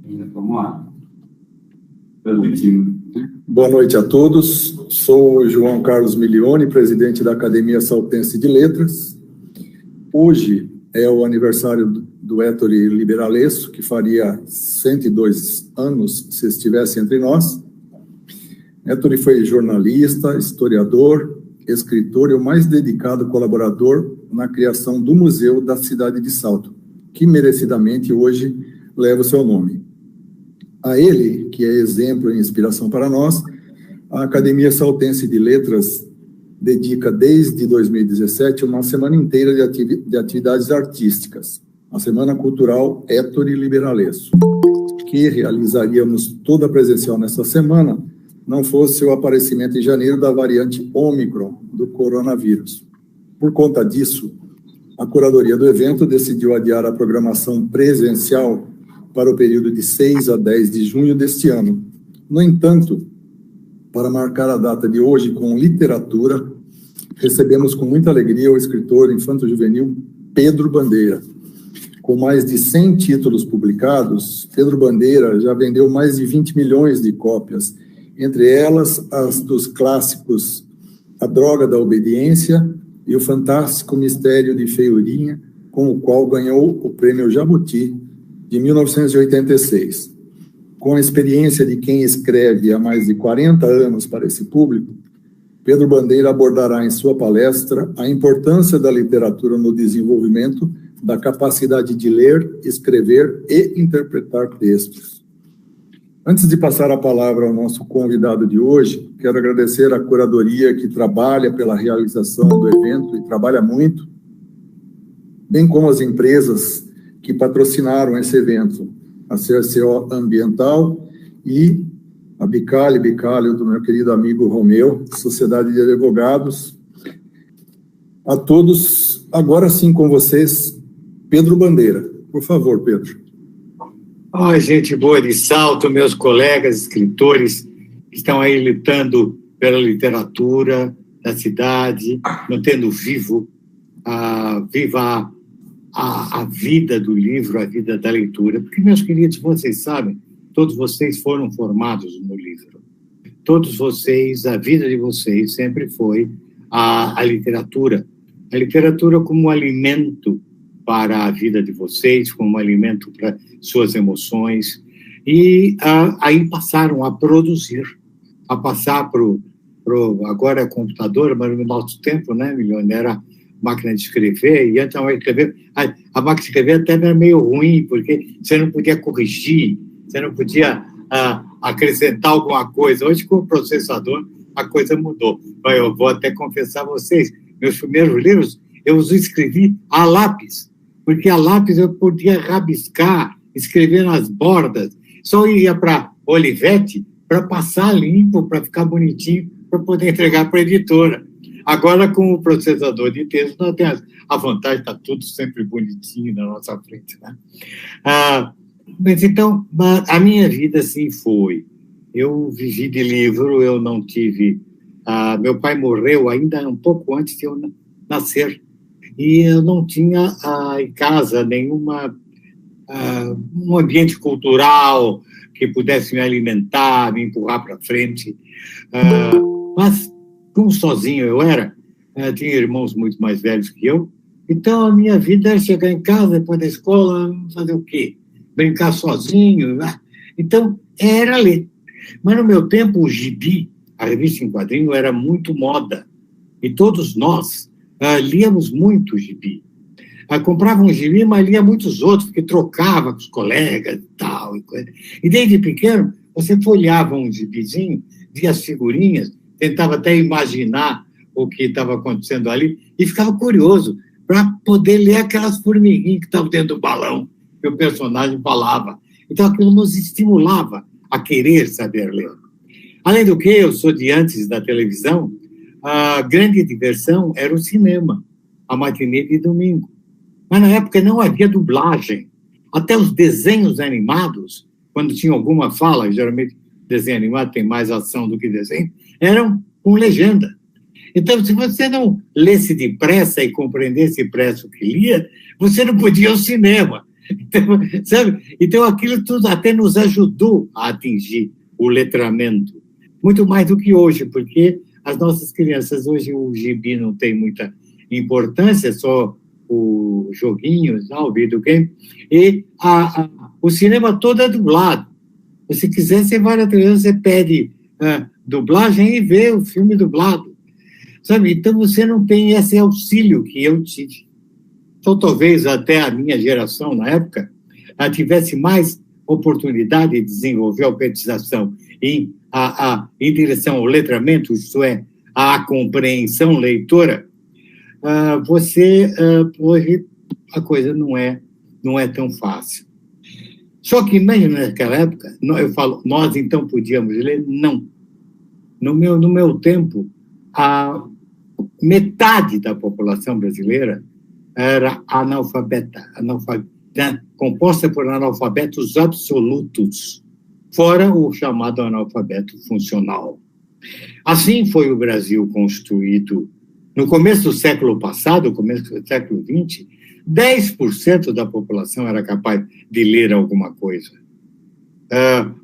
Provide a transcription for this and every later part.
Vamos lá. Transmitindo. Boa noite a todos. Sou o João Carlos Milioni, presidente da Academia Saltense de Letras. Hoje é o aniversário do Ettore Liberalesso, que faria 102 anos se estivesse entre nós. Ettore foi jornalista, historiador, escritor e o mais dedicado colaborador na criação do Museu da cidade de Salto, que merecidamente hoje leva o seu nome. A ele, que é exemplo e inspiração para nós, a Academia Saltense de Letras dedica desde 2017 uma semana inteira de atividades artísticas, a Semana Cultural Ettore Liberalesso, que realizaríamos toda presencial nessa semana, não fosse o aparecimento em janeiro da variante Ômicron do coronavírus. Por conta disso, a curadoria do evento decidiu adiar a programação presencial para o período de 6 a 10 de junho deste ano. No entanto, para marcar a data de hoje com literatura, recebemos com muita alegria o escritor infanto-juvenil Pedro Bandeira. Com mais de 100 títulos publicados, Pedro Bandeira já vendeu mais de 20 milhões de cópias, entre elas as dos clássicos A Droga da Obediência e O Fantástico Mistério de Feiurinha, com o qual ganhou o Prêmio Jabuti de 1986. Com a experiência de quem escreve há mais de 40 anos para esse público, Pedro Bandeira abordará em sua palestra a importância da literatura no desenvolvimento da capacidade de ler, escrever e interpretar textos. Antes de passar a palavra ao nosso convidado de hoje, quero agradecer à curadoria que trabalha pela realização do evento e trabalha muito, bem como as empresas que patrocinaram esse evento, a CRCO Ambiental e a Bicalho do meu querido amigo Romeu, Sociedade de Advogados. A todos, agora sim com vocês, Pedro Bandeira. Por favor, Pedro. Gente boa de Salto, meus colegas escritores que estão aí lutando pela literatura da cidade, mantendo viva a vida do livro, a vida da leitura. Porque, meus queridos, vocês sabem, todos vocês foram formados no livro. Todos vocês, a vida de vocês sempre foi a literatura. A literatura como um alimento para a vida de vocês, como um alimento para suas emoções. E aí passaram a produzir, a passar para agora é computador, mas no nosso tempo, né, Milioni, era máquina de escrever, e então a máquina de escrever até era meio ruim, porque você não podia corrigir, você não podia acrescentar alguma coisa. Hoje, com o processador, a coisa mudou. Eu vou até confessar a vocês, meus primeiros livros, eu os escrevi a lápis, porque a lápis eu podia rabiscar, escrever nas bordas, só ia para Olivetti para passar limpo, para ficar bonitinho, para poder entregar para a editora. Agora, com o processador de texto, nós temos a vantagem, está tudo sempre bonitinho na nossa frente, né? Mas então, a minha vida assim foi. Eu vivi de livro, eu não tive... meu pai morreu ainda um pouco antes de eu nascer, e eu não tinha em casa nenhuma um ambiente cultural que pudesse me alimentar, me empurrar para frente. Mas, como sozinho eu era, tinha irmãos muito mais velhos que eu, então a minha vida era chegar em casa, depois da escola, fazer o quê? Brincar sozinho. Então, era ler. Mas no meu tempo, o gibi, a revista em quadrinho, era muito moda. E todos nós líamos muito gibi. Comprava um gibi, mas lia muitos outros, porque trocava com os colegas e tal. E desde pequeno, você folheava um gibizinho, via as figurinhas, tentava até imaginar o que estava acontecendo ali, e ficava curioso para poder ler aquelas formiguinhas que estavam dentro do balão, que o personagem falava. Então, aquilo nos estimulava a querer saber ler. Além do que, eu sou de antes da televisão, a grande diversão era o cinema, a matinê de domingo. Mas na época não havia dublagem. Até os desenhos animados, quando tinha alguma fala, geralmente desenho animado tem mais ação do que desenho, eram com legenda. Então, se você não lesse depressa e compreendesse depressa o que lia, você não podia ir ao cinema. Então, sabe? Então, aquilo tudo até nos ajudou a atingir o letramento, muito mais do que hoje, porque as nossas crianças, hoje o gibi não tem muita importância, só o joguinho, o videogame, e o cinema todo é dublado. Se quiser, você vai na televisão, você pede dublagem e vê o filme dublado. Sabe? Então, você não tem esse auxílio que eu tive. Então, talvez até a minha geração, na época, tivesse mais oportunidade de desenvolver a alfabetização em direção ao letramento, isto é, à compreensão leitora. Hoje a coisa não é tão fácil. Só que, mesmo naquela época, eu falo, nós então podíamos ler? Não. No meu tempo, a metade da população brasileira era analfabeta, composta por analfabetos absolutos, fora o chamado analfabeto funcional. Assim foi o Brasil construído. No começo do século passado, no começo do século XX, 10% da população era capaz de ler alguma coisa.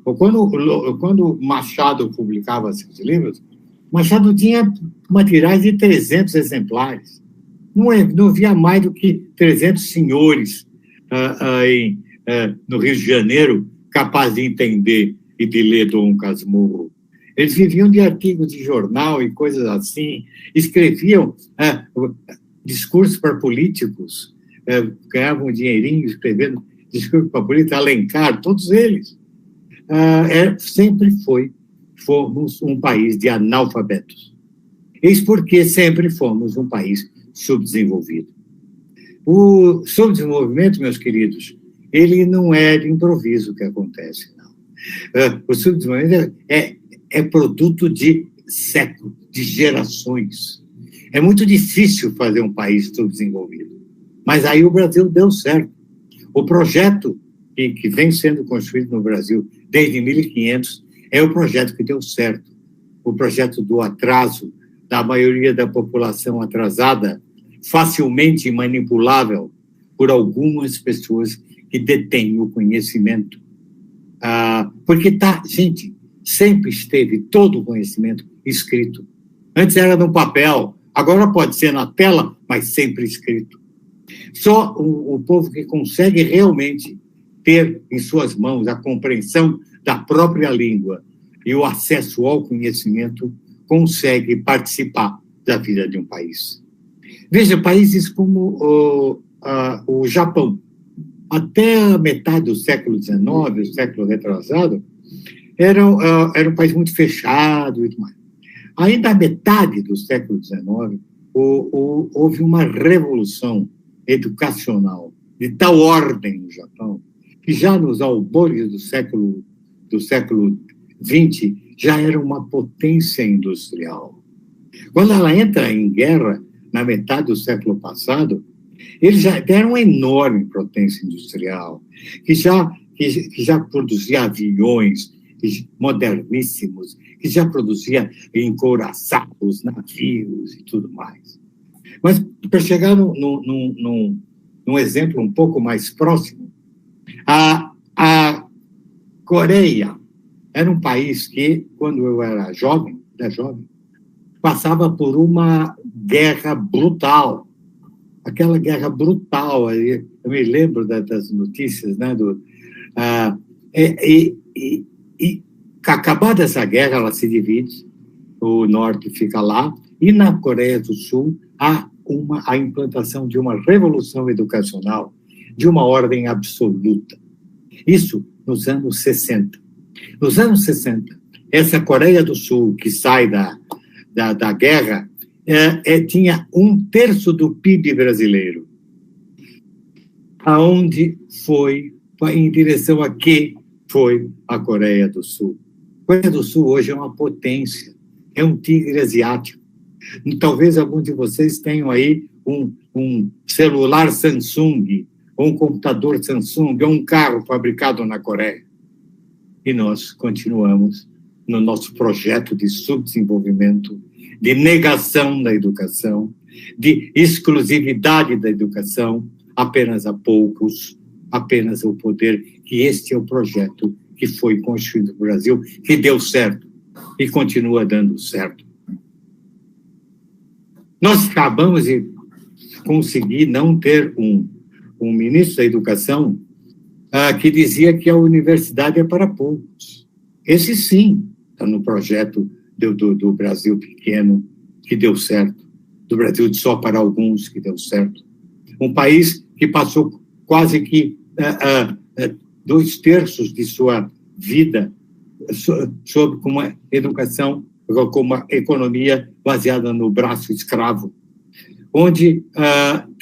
Quando Machado publicava seus livros, Machado tinha materiais de 300 exemplares. Não havia mais do que 300 senhores no Rio de Janeiro capazes de entender e de ler Dom Casmurro. Eles viviam de artigos de jornal e coisas assim, escreviam discursos para políticos, ganhavam dinheirinho escrevendo discursos para políticos, Alencar, todos eles. Sempre fomos um país de analfabetos. Isso porque sempre fomos um país subdesenvolvido. O subdesenvolvimento, meus queridos, ele não é de improviso que acontece, não. O subdesenvolvimento é produto de séculos, de gerações. É muito difícil fazer um país subdesenvolvido. Mas aí o Brasil deu certo. O projeto que vem sendo construído no Brasil desde 1500 é o projeto que deu certo. O projeto do atraso, da maioria da população atrasada, facilmente manipulável por algumas pessoas que detêm o conhecimento. Porque gente, sempre esteve todo o conhecimento escrito. Antes era no papel, agora pode ser na tela, mas sempre escrito. Só o povo que consegue realmente ter em suas mãos a compreensão da própria língua e o acesso ao conhecimento consegue participar da vida de um país. Veja, países como o Japão, até a metade do século XIX, o século retrasado, era um país muito fechado e tudo mais. Ainda a metade do século XIX, houve uma revolução educacional de tal ordem no Japão, que já nos albores do século XX já era uma potência industrial. Quando ela entra em guerra, na metade do século passado, eles já deram uma enorme potência industrial, que já produzia aviões moderníssimos, que já produzia encouraçados, navios e tudo mais. Mas, para chegar num exemplo um pouco mais próximo, a Coreia era um país que, quando eu era jovem, passava por uma guerra brutal. Aquela guerra brutal, eu me lembro das notícias, né, acabada essa guerra, ela se divide, o norte fica lá, e na Coreia do Sul há a implantação de uma revolução educacional de uma ordem absoluta. Isso nos anos 60. Nos anos 60, essa Coreia do Sul, que sai da guerra, tinha 1/3 do PIB brasileiro. Aonde foi, em direção a que foi a Coreia do Sul. A Coreia do Sul hoje é uma potência, é um tigre asiático. Talvez alguns de vocês tenham aí um celular Samsung, ou um computador Samsung, ou um carro fabricado na Coreia. E nós continuamos no nosso projeto de subdesenvolvimento, de negação da educação, de exclusividade da educação, apenas a poucos, apenas o poder, que este é o projeto que foi construído no Brasil, que deu certo e continua dando certo. Nós acabamos de conseguir não ter um ministro da Educação que dizia que a universidade é para poucos. Esse, sim, está no projeto do Brasil pequeno, que deu certo, do Brasil de só para alguns, que deu certo. Um país que passou quase que 2/3 de sua vida sobre uma educação, com uma economia baseada no braço escravo, onde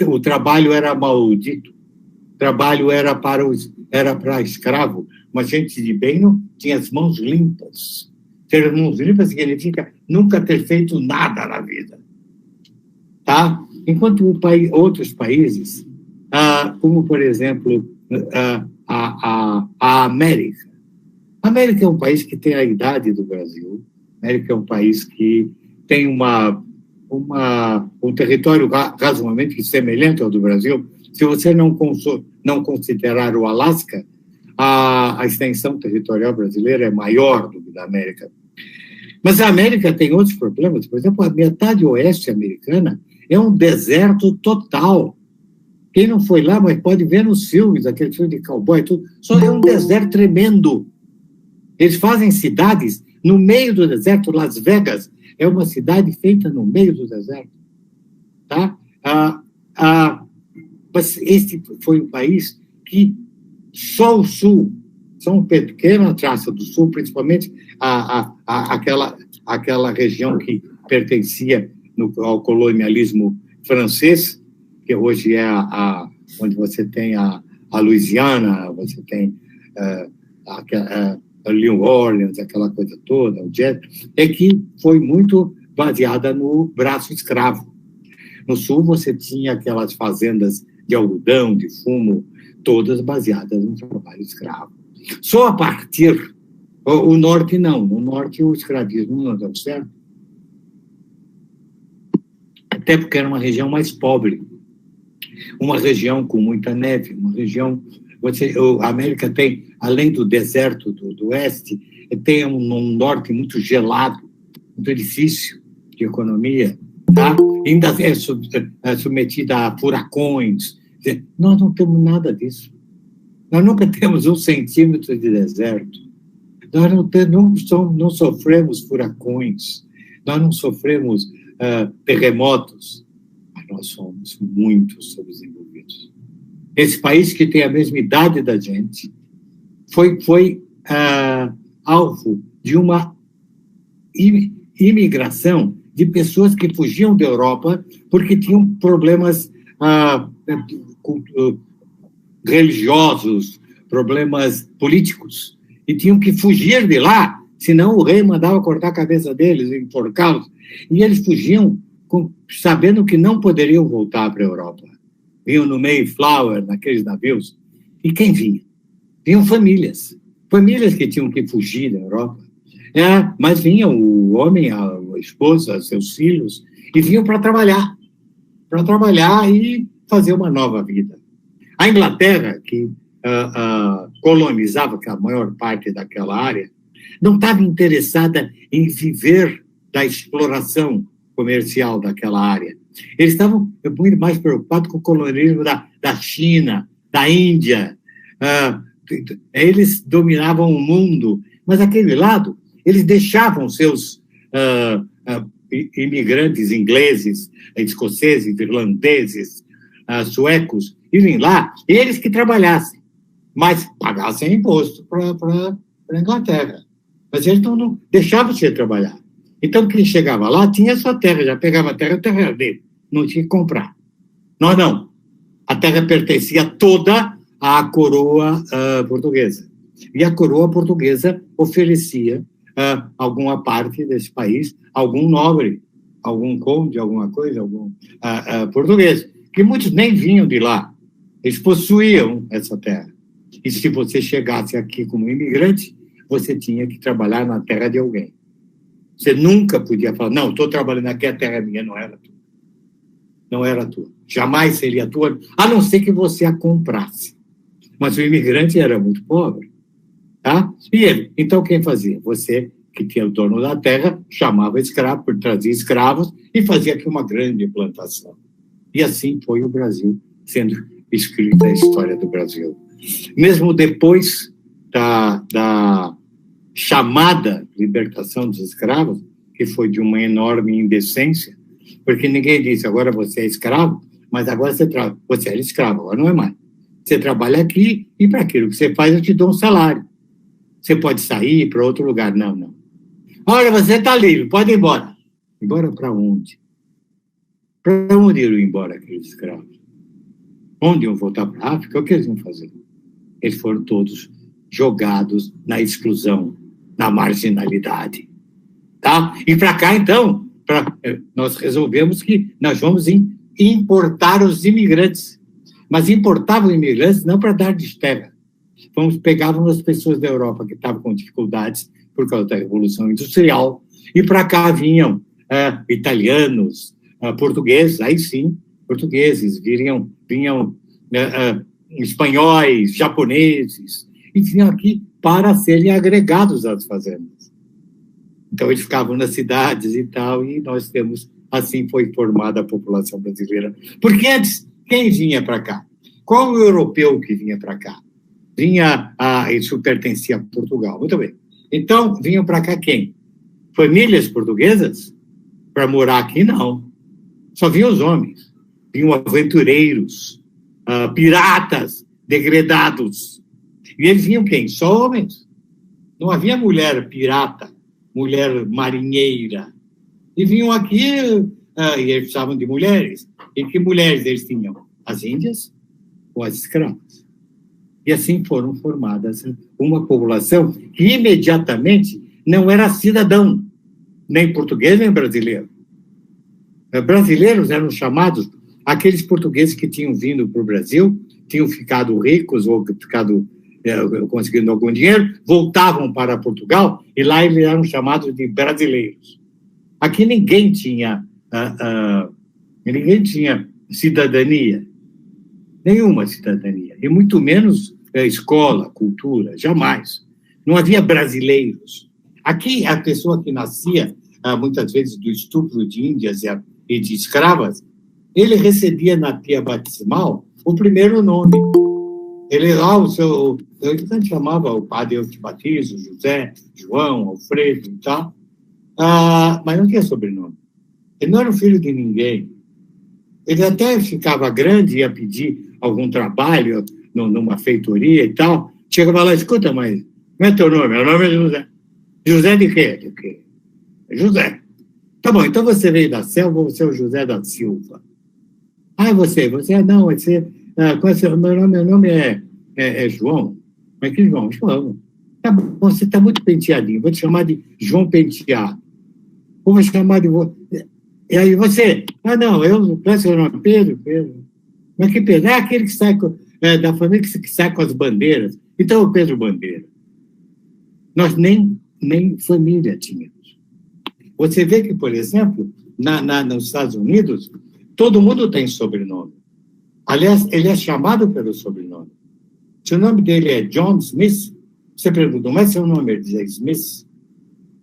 o trabalho era maldito, o trabalho era para escravo, mas gente de bem não tinha as mãos limpas. Ter as mãos limpas significa nunca ter feito nada na vida. Tá? Enquanto outros países, como, por exemplo, a América. A América é um país que tem a idade do Brasil. A América é um país que tem um território razoavelmente semelhante ao do Brasil. Se você não considerar o Alasca, a extensão territorial brasileira é maior do que da América. Mas a América tem outros problemas. Por exemplo, a metade oeste americana é um deserto total. Quem não foi lá, mas pode ver nos filmes, aquele filme de cowboy, tudo, só é um deserto tremendo. Eles fazem cidades no meio do deserto. Las Vegas é uma cidade feita no meio do deserto. Tá? Mas este foi um país que só o sul, só uma pequena traça do sul, principalmente aquela região que pertencia ao colonialismo francês, que hoje é onde você tem a Louisiana, você tem a New Orleans, aquela coisa toda, o jazz, é que foi muito baseada no braço escravo. No sul você tinha aquelas fazendas de algodão, de fumo, todas baseadas no trabalho escravo. Só a partir... O norte não. No norte o escravismo não deu certo. Até porque era uma região mais pobre. Uma região com muita neve, uma região... A América tem, além do deserto do oeste, tem um norte muito gelado, muito difícil de economia, tá? Ainda é submetida a furacões. Nós não temos nada disso. Nós nunca temos 1 centímetro de deserto. Nós não sofremos furacões. Nós não sofremos terremotos. Mas nós somos muito subdesenvolvidos. Esse país que tem a mesma idade da gente foi alvo de uma imigração de pessoas que fugiam da Europa porque tinham problemas religiosos, problemas políticos, e tinham que fugir de lá, senão o rei mandava cortar a cabeça deles, enforcá-los, e eles fugiam sabendo que não poderiam voltar para a Europa. Vinham no Mayflower, naqueles navios, e quem vinha? Vinham famílias que tinham que fugir da Europa, mas vinham o homem, a esposa, seus filhos, e vinham para trabalhar e fazer uma nova vida. A Inglaterra, que colonizava a maior parte daquela área, não estava interessada em viver da exploração comercial daquela área. Eles estavam muito mais preocupados com o colonialismo da China, da Índia. Eles dominavam o mundo, mas aquele lado, eles deixavam seus imigrantes ingleses, escoceses, irlandeses, suecos, irem lá, eles que trabalhassem, mas pagassem imposto para a Inglaterra. Mas eles não deixavam de trabalhar. Então, quem chegava lá tinha sua terra, já pegava a terra era dele, não tinha que comprar. Nós não. A terra pertencia toda à coroa portuguesa. E a coroa portuguesa oferecia alguma parte desse país, algum nobre, algum conde, alguma coisa, algum português, que muitos nem vinham de lá. Eles possuíam essa terra. E se você chegasse aqui como imigrante, você tinha que trabalhar na terra de alguém. Você nunca podia falar, não, estou trabalhando aqui, a terra é minha, não era tua. Não era tua. Jamais seria tua, a não ser que você a comprasse. mas o imigrante era muito pobre. Tá? E ele, então quem fazia? Você, que tinha o dono da terra, chamava escravo, trazia escravos e fazia aqui uma grande plantação. E assim foi o Brasil, sendo escrita a história do Brasil. Mesmo depois da chamada libertação dos escravos, que foi de uma enorme indecência, porque ninguém disse, agora você é escravo, mas agora você era escravo, agora não é mais. Você trabalha aqui e para aquilo que você faz eu te dou um salário. Você pode sair para outro lugar. Não, não. Olha, você está livre, pode ir embora. Embora para onde? Para onde iam embora aqueles escravos? Onde iam voltar para a África? O que eles iam fazer? Eles foram todos jogados na exclusão, na marginalidade. Tá? E para cá, então, nós resolvemos que nós vamos importar os imigrantes. Mas importavam imigrantes não para dar de terra. Pegavam as pessoas da Europa que estavam com dificuldades por causa da Revolução Industrial, e para cá vinham italianos, portugueses, aí sim, portugueses, vinham espanhóis, japoneses, e vinham aqui para serem agregados às fazendas. Então, eles ficavam nas cidades e tal, e nós temos, assim foi formada a população brasileira. Porque antes, quem vinha para cá? Qual o europeu que vinha para cá? Isso pertencia a Portugal. Muito bem. Então, vinham para cá quem? Famílias portuguesas? Para morar aqui, não. Só vinham os homens. Vinham aventureiros, piratas, degredados. E eles vinham quem? Só homens. Não havia mulher pirata, mulher marinheira. E vinham aqui, e eles precisavam de mulheres. E que mulheres eles tinham? As índias ou as escravas? E assim foram formadas uma população que imediatamente não era cidadão, nem português, nem brasileiro. Brasileiros eram chamados aqueles portugueses que tinham vindo para o Brasil, tinham ficado ricos ou conseguindo algum dinheiro, voltavam para Portugal e lá eles eram chamados de brasileiros. Aqui ninguém tinha cidadania, nenhuma cidadania, e muito menos escola, cultura, jamais. Não havia brasileiros. Aqui, a pessoa que nascia, muitas vezes, do estupro de índias e de escravas, ele recebia na pia batismal o primeiro nome. Ele chamava o padre, eu te batizo, José, João, Alfredo e tal, mas não tinha sobrenome. Ele não era o filho de ninguém. Ele até ficava grande, ia pedir algum trabalho numa feitoria e tal. Chegava lá, escuta, mas como é teu nome? Meu nome é José. José de quê? De quê? José. Tá bom, então você veio da selva, você é o José da Silva. Você não, meu nome é João. Mas que João? João. Tá bom, você está muito penteadinho, vou te chamar de João Penteado. Vou chamar de... E aí você... não, qual é o seu nome? Pedro. Mas que Pedro? É aquele que sai da família que sai com as bandeiras. Então, o Pedro Bandeira. Nós nem família tínhamos. Você vê que, por exemplo, nos Estados Unidos, todo mundo tem sobrenome. Aliás, ele é chamado pelo sobrenome. Se o nome dele é John Smith, você pergunta, como é seu nome? Ele diz Smith.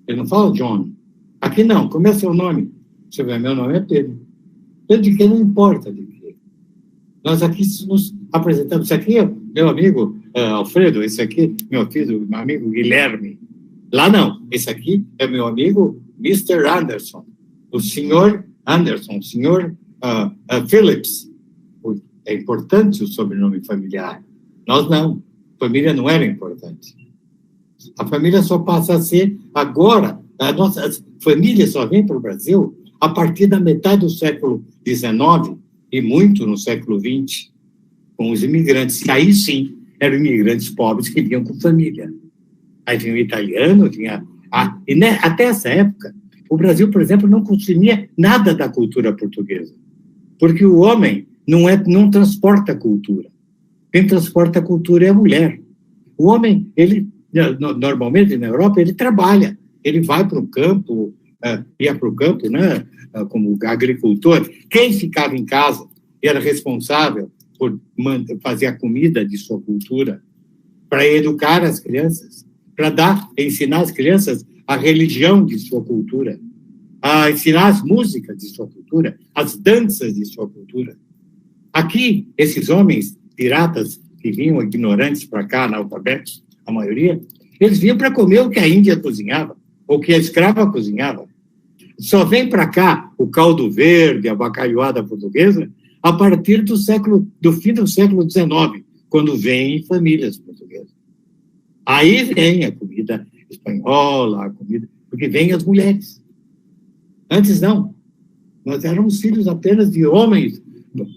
Ele não fala John. Aqui não, como é seu nome? Você vê, meu nome é Pedro. Pedro de quem não importa de quê. Nós aqui nos apresentamos. Esse aqui é meu amigo Alfredo, esse aqui meu amigo Guilherme. Lá não, esse aqui é meu amigo Mr. Anderson, o senhor Anderson, o senhor Phillips. É importante o sobrenome familiar. Nós não, família não era importante. A família só passa a ser agora, a nossa família só vem para o Brasil a partir da metade do século XIX e muito no século XX, com os imigrantes. E aí sim, eram imigrantes pobres que vinham com família. Aí vinha o italiano, até essa época, o Brasil, por exemplo, não consumia nada da cultura portuguesa, porque o homem não transporta cultura. Quem transporta a cultura é a mulher. O homem, ele, normalmente na Europa, ele trabalha, ele vai para o campo, ia para o campo, né, como agricultor. Quem ficava em casa e era responsável por fazer a comida de sua cultura, para educar as crianças, para ensinar as crianças a religião de sua cultura, a ensinar as músicas de sua cultura, as danças de sua cultura. Aqui, esses homens piratas que vinham ignorantes para cá, analfabetos, a maioria, eles vinham para comer o que a Índia cozinhava, ou que a escrava cozinhava. Só vem para cá o caldo verde, a bacalhoada portuguesa, a partir do fim do século XIX, quando vêm famílias portuguesas. Aí vem a comida espanhola, porque vêm as mulheres. Antes não. Nós éramos filhos apenas de homens,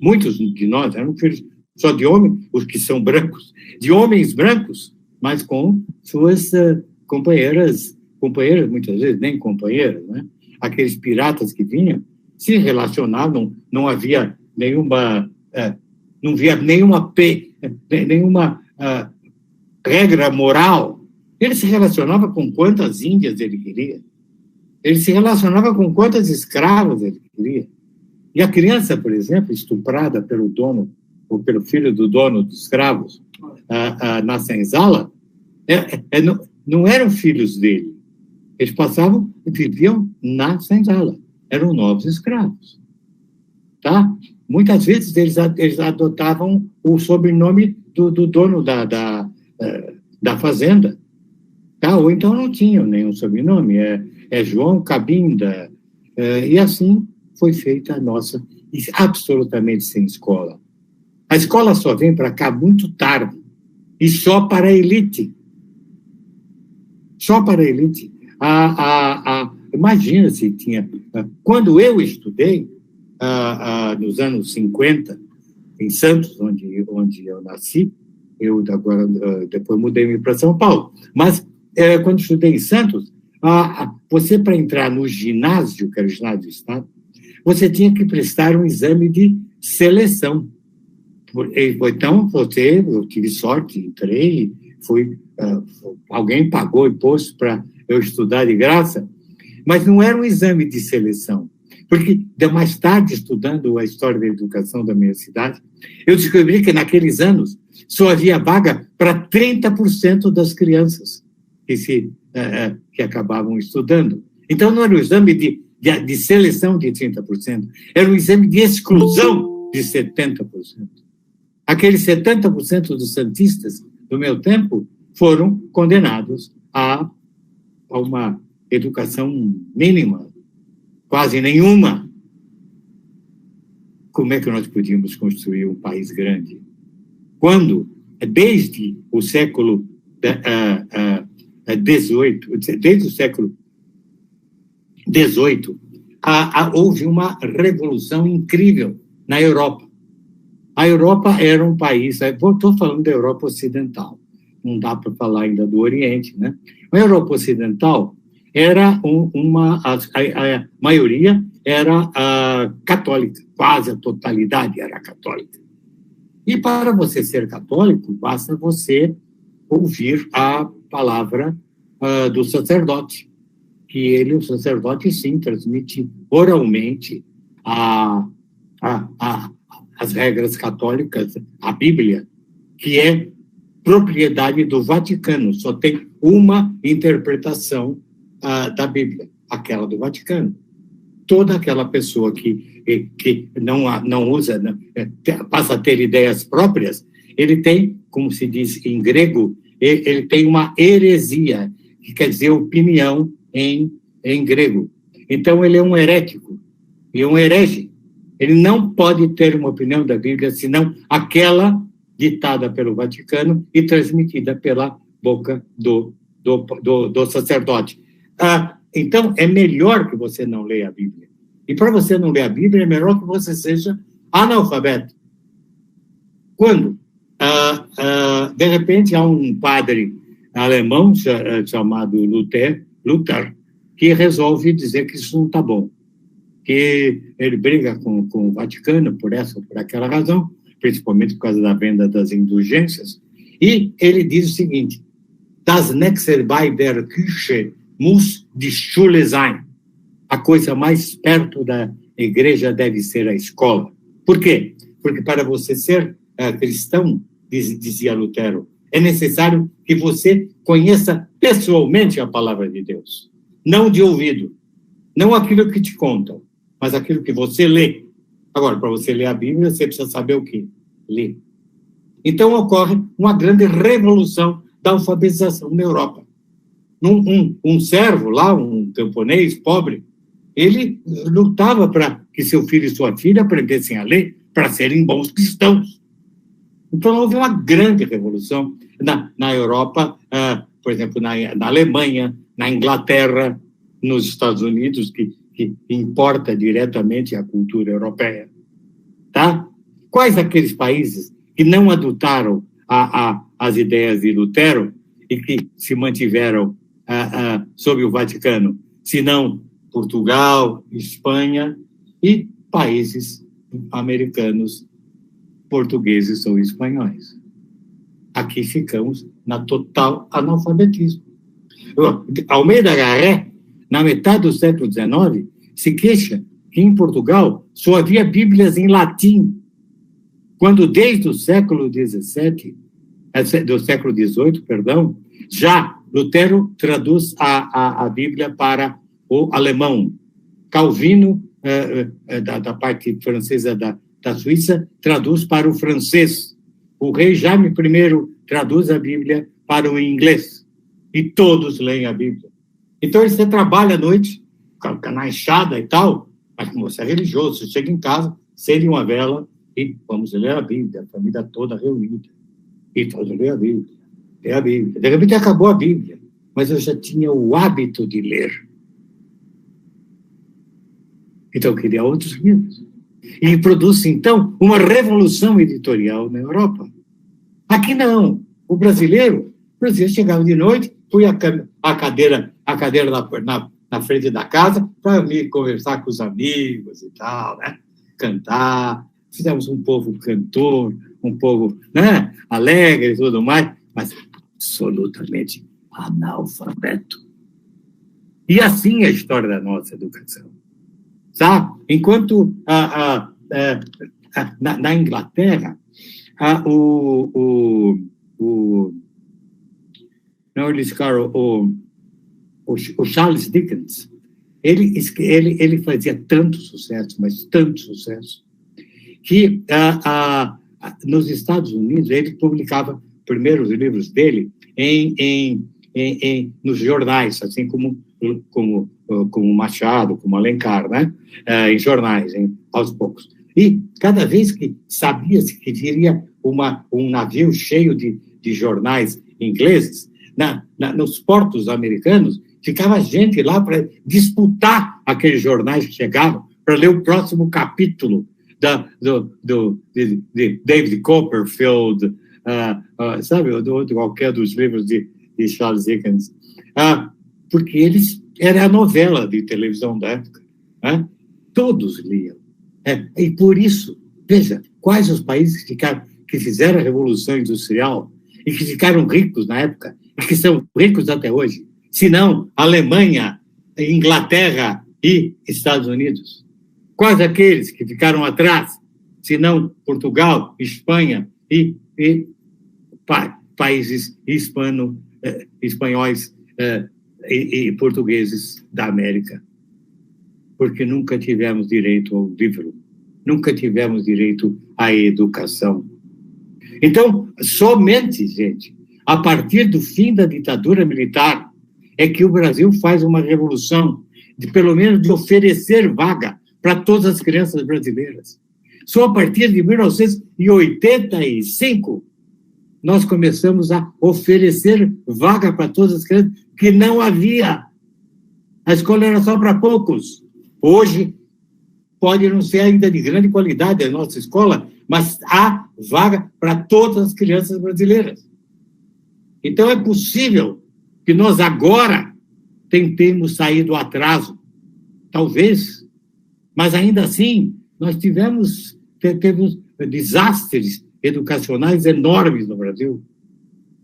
muitos de nós eram filhos só de homens, os que são brancos, de homens brancos, mas com suas companheiras, muitas vezes nem companheiras, né? Aqueles piratas que vinham, se relacionavam, não havia nenhuma regra moral. Ele se relacionava com quantas índias ele queria. Ele se relacionava com quantos escravos ele queria. E a criança, por exemplo, estuprada pelo dono, ou pelo filho do dono dos escravos, na senzala, não eram filhos dele. Eles viviam na senzala. Eram novos escravos. Tá? Muitas vezes eles adotavam o sobrenome do dono da fazenda. Tá? Ou então não tinham nenhum sobrenome. É João Cabinda. E assim foi feita a nossa, absolutamente sem escola. A escola só vem para cá muito tarde. E só para a elite. Só para a elite. Imagina se tinha... Quando eu estudei, nos anos 50, em Santos, onde eu nasci, depois mudei para São Paulo, mas quando estudei em Santos, você, para entrar no ginásio, que era o ginásio do Estado, você tinha que prestar um exame de seleção. Então, eu tive sorte, entrei, alguém pagou imposto para eu estudar de graça, mas não era um exame de seleção, porque mais tarde, estudando a história da educação da minha cidade, eu descobri que naqueles anos só havia vaga para 30% das crianças que acabavam estudando. Então, não era um exame de seleção de 30%, era um exame de exclusão de 70%. Aqueles 70% dos santistas do meu tempo foram condenados a uma educação mínima, quase nenhuma. Como é que nós podíamos construir um país grande? Quando, desde o século XVIII, desde o século XVIII, houve uma revolução incrível na Europa. A Europa era um país, estou falando da Europa Ocidental, não dá para falar ainda do Oriente, né? A Europa Ocidental era a maioria era católica, quase a totalidade era católica. E para você ser católico, basta você ouvir a palavra do sacerdote, que o sacerdote, sim, transmite oralmente as regras católicas, a Bíblia, que é propriedade do Vaticano, só tem uma interpretação da Bíblia, aquela do Vaticano. Toda aquela pessoa que não usa, passa a ter ideias próprias, ele tem, como se diz em grego, ele tem uma heresia, que quer dizer opinião em grego. Então, ele é um herético, e um herege. Ele não pode ter uma opinião da Bíblia, senão aquela ditada pelo Vaticano e transmitida pela boca do sacerdote. Então, é melhor que você não leia a Bíblia. E para você não ler a Bíblia, é melhor que você seja analfabeto. Quando, de repente, há um padre alemão chamado Luther, que resolve dizer que isso não está bom, que ele briga com o Vaticano por essa ou por aquela razão, principalmente por causa da venda das indulgências, e ele diz o seguinte: Das nächste bei der Kirche muss die Schule sein. A coisa mais perto da igreja deve ser a escola. Por quê? Porque para você ser cristão, dizia Lutero, é necessário que você conheça pessoalmente a palavra de Deus. Não de ouvido. Não aquilo que te contam, mas aquilo que você lê. Agora, para você ler a Bíblia, você precisa saber o que? Ler. Então, ocorre uma grande revolução da alfabetização na Europa. Um servo lá, um camponês pobre, ele lutava para que seu filho e sua filha aprendessem a ler para serem bons cristãos. Então, houve uma grande revolução na Europa, por exemplo, na Alemanha, na Inglaterra, nos Estados Unidos, que importa diretamente a cultura europeia. Tá? Quais aqueles países que não adotaram as ideias de Lutero e que se mantiveram sob o Vaticano, senão Portugal, Espanha e países americanos, portugueses ou espanhóis? Aqui ficamos na total analfabetismo. Almeida Garré, na metade do século XIX, se queixa que em Portugal só havia Bíblias em latim, quando desde o século XVII, do século XVIII, perdão, já Lutero traduz a Bíblia para o alemão. Calvino, da parte francesa da Suíça, traduz para o francês. O rei Jaime I traduz a Bíblia para o inglês. E todos leem a Bíblia. Então, você trabalha à noite, na enxada e tal, mas como você é religioso, você chega em casa, acende uma vela e vamos ler a Bíblia, a família toda reunida. E todos lêem a Bíblia. Lê a Bíblia. De repente acabou a Bíblia, mas eu já tinha o hábito de ler. Então, eu queria outros livros. E produz, então, uma revolução editorial na Europa. Aqui não. O brasileiro chegava de noite, põe a cadeira na frente da casa para vir conversar com os amigos e tal, né? Cantar. Fizemos um povo cantor, um povo, né, alegre e tudo mais, mas absolutamente analfabeto. E assim é a história da nossa educação. Sabe? Enquanto na Inglaterra, o Charles Dickens, ele fazia tanto sucesso, mas tanto sucesso, que nos Estados Unidos ele publicava primeiro os livros dele nos jornais, assim como Machado, como Alencar, né? Em jornais, aos poucos. E cada vez que sabia-se que viria um navio cheio de jornais ingleses, nos portos americanos, ficava gente lá para disputar aqueles jornais que chegavam, para ler o próximo capítulo de David Copperfield, sabe, de qualquer dos livros de Charles Dickens, porque era a novela de televisão da época, né? Todos liam. E por isso, veja, quais os países que fizeram a Revolução Industrial e que ficaram ricos na época, e que são ricos até hoje, se não Alemanha, Inglaterra e Estados Unidos? Quais aqueles que ficaram atrás, se não Portugal, Espanha e países espanhóis e portugueses da América? Porque nunca tivemos direito ao livro, nunca tivemos direito à educação. Então, somente, gente, a partir do fim da ditadura militar, é que o Brasil faz uma revolução, pelo menos de oferecer vaga para todas as crianças brasileiras. Só a partir de 1985, nós começamos a oferecer vaga para todas as crianças, que não havia. A escola era só para poucos. Hoje, pode não ser ainda de grande qualidade a nossa escola, mas há vaga para todas as crianças brasileiras. Então, é possível que nós agora tentemos sair do atraso. Talvez, mas ainda assim, nós tivemos desastres educacionais enormes no Brasil.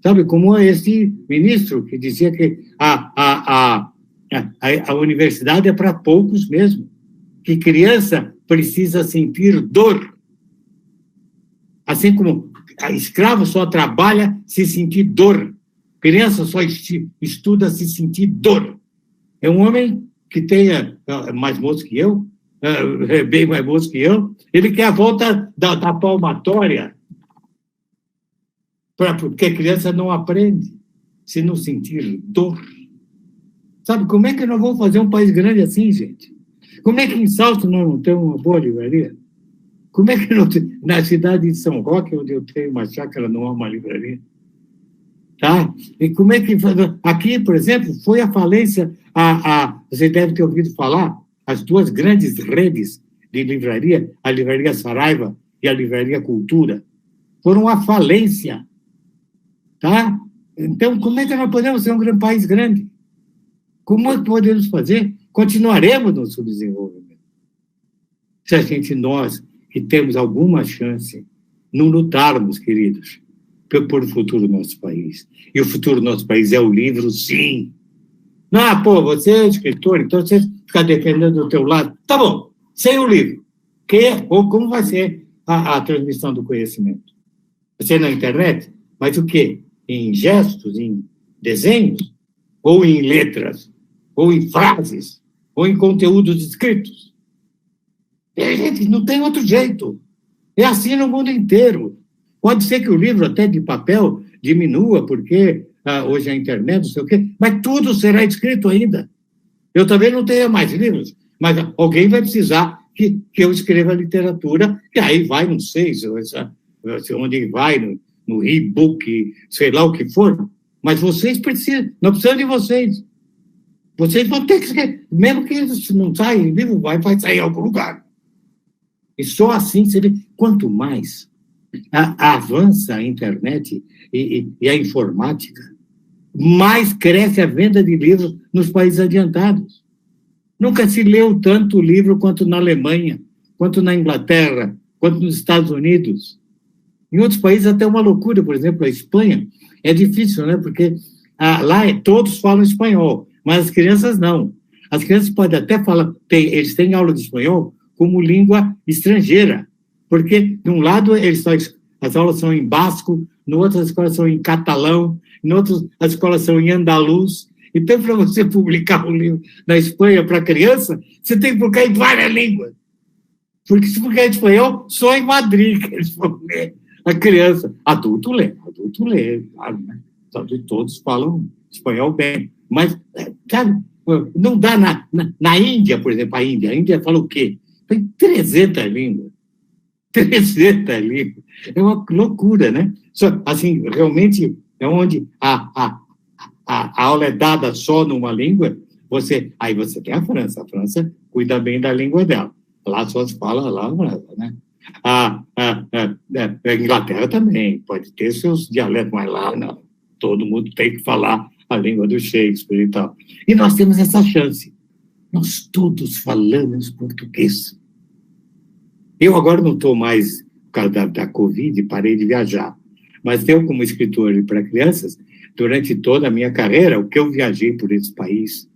Sabe, como esse ministro que dizia que a universidade é para poucos mesmo, que criança precisa sentir dor. A Assim como escravo só trabalha se sentir dor. Criança só estuda se sentir dor. É um homem que tenha mais moço que eu, bem mais moço que eu, ele quer a volta da palmatória, porque a criança não aprende se não sentir dor. Sabe, como é que nós vamos fazer um país grande assim, gente? Como é que em Salto nós não temos uma boa livraria? Como é que não tem, na cidade de São Roque, onde eu tenho uma chácara, não há uma livraria? Tá? E como é que... Aqui, por exemplo, foi a falência, você deve ter ouvido falar, as duas grandes redes de livraria, a Livraria Saraiva e a Livraria Cultura, foram à falência. Tá? Então, como é que nós podemos ser um país grande? Como é que podemos fazer? Continuaremos no subdesenvolvimento. Se a gente, nós, que temos alguma chance, não lutarmos, queridos, por o futuro do nosso país. E o futuro do nosso país é o livro, sim. Não, você é escritor, então você fica defendendo do teu lado. Tá bom, sem o livro. Ou como vai ser a transmissão do conhecimento? Vai ser na internet? Mas o quê? Em gestos, em desenhos? Ou em letras? Ou em frases? Ou em conteúdos escritos? Gente, não tem outro jeito. É assim no mundo inteiro. Pode ser que o livro até de papel diminua, porque hoje a internet, não sei o quê, mas tudo será escrito ainda. Eu também não tenho mais livros, mas alguém vai precisar que eu escreva literatura, e aí vai, não sei, onde vai, no e-book, sei lá o que for, mas vocês precisam, não precisam de vocês. Vocês vão ter que escrever, mesmo que não saia em livro, vai sair em algum lugar. E só assim, quanto mais avança a internet e a informática, mais cresce a venda de livros nos países adiantados. Nunca se leu tanto livro quanto na Alemanha, quanto na Inglaterra, quanto nos Estados Unidos. Em outros países até uma loucura, por exemplo, a Espanha é difícil, né? Porque lá todos falam espanhol, mas as crianças não. As crianças podem até falar, eles têm aula de espanhol como língua estrangeira, porque, de um lado, as aulas são em basco, no outro, as escolas são em catalão, no outro, as escolas são em andaluz. Então, para você publicar um livro na Espanha para criança, você tem que publicar em várias línguas. Porque se publicar em espanhol, só em Madrid que eles vão ler. A criança, adulto lê, claro, né? Todos falam espanhol bem. Mas, sabe, não dá na Índia, por exemplo, a Índia fala o quê? Tem 300 línguas. 300 línguas. É uma loucura, né? Só, assim, realmente é onde a aula é dada só numa língua, aí você tem a França. A França cuida bem da língua dela. Lá só se fala lá na França, né? A Inglaterra também pode ter seus dialetos, mas lá não. Todo mundo tem que falar a língua do Shakespeare e tal. E nós temos essa chance. Nós todos falamos português. Eu agora não estou mais, por causa da Covid, parei de viajar. Mas eu, como escritor para crianças, durante toda a minha carreira, o que eu viajei por esse país,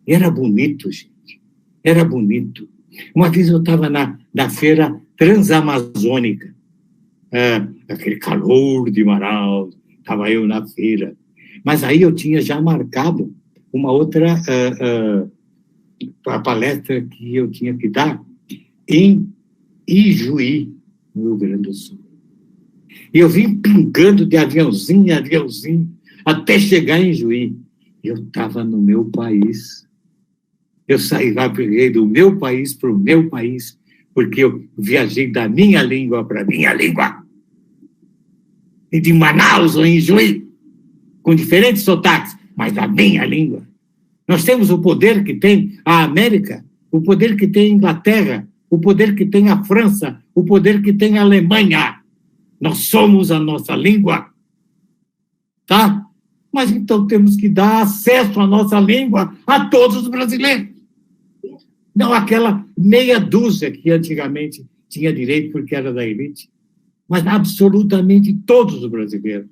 era bonito, gente. Era bonito. Uma vez eu estava na feira transamazônica, aquele calor de Manaus, estava eu na feira. Mas aí eu tinha já marcado uma outra palestra que eu tinha que dar em Ijuí, no Rio Grande do Sul. E eu vim pingando de aviãozinho em aviãozinho, até chegar em Juí. Eu estava no meu país. Eu peguei do meu país para o meu país, porque eu viajei da minha língua para a minha língua. E de Manaus ou em Juí, com diferentes sotaques, mas da minha língua. Nós temos o poder que tem a América, o poder que tem a Inglaterra, o poder que tem a França, o poder que tem a Alemanha. Nós somos a nossa língua. Tá? Mas então temos que dar acesso à nossa língua a todos os brasileiros. Não aquela meia dúzia que antigamente tinha direito porque era da elite, mas absolutamente todos os brasileiros.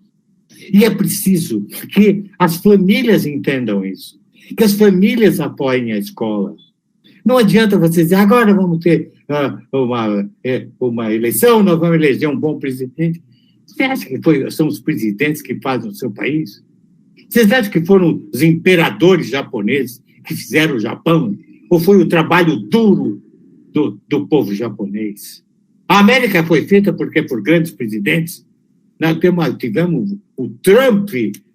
E é preciso que as famílias entendam isso, que as famílias apoiem a escola. Não adianta você dizer, agora vamos ter uma eleição, nós vamos eleger um bom presidente. Você acha que são os presidentes que fazem o seu país? Vocês acham que foram os imperadores japoneses que fizeram o Japão? Ou foi o trabalho duro do povo japonês? A América foi feita por grandes presidentes. Nós tivemos o Trump,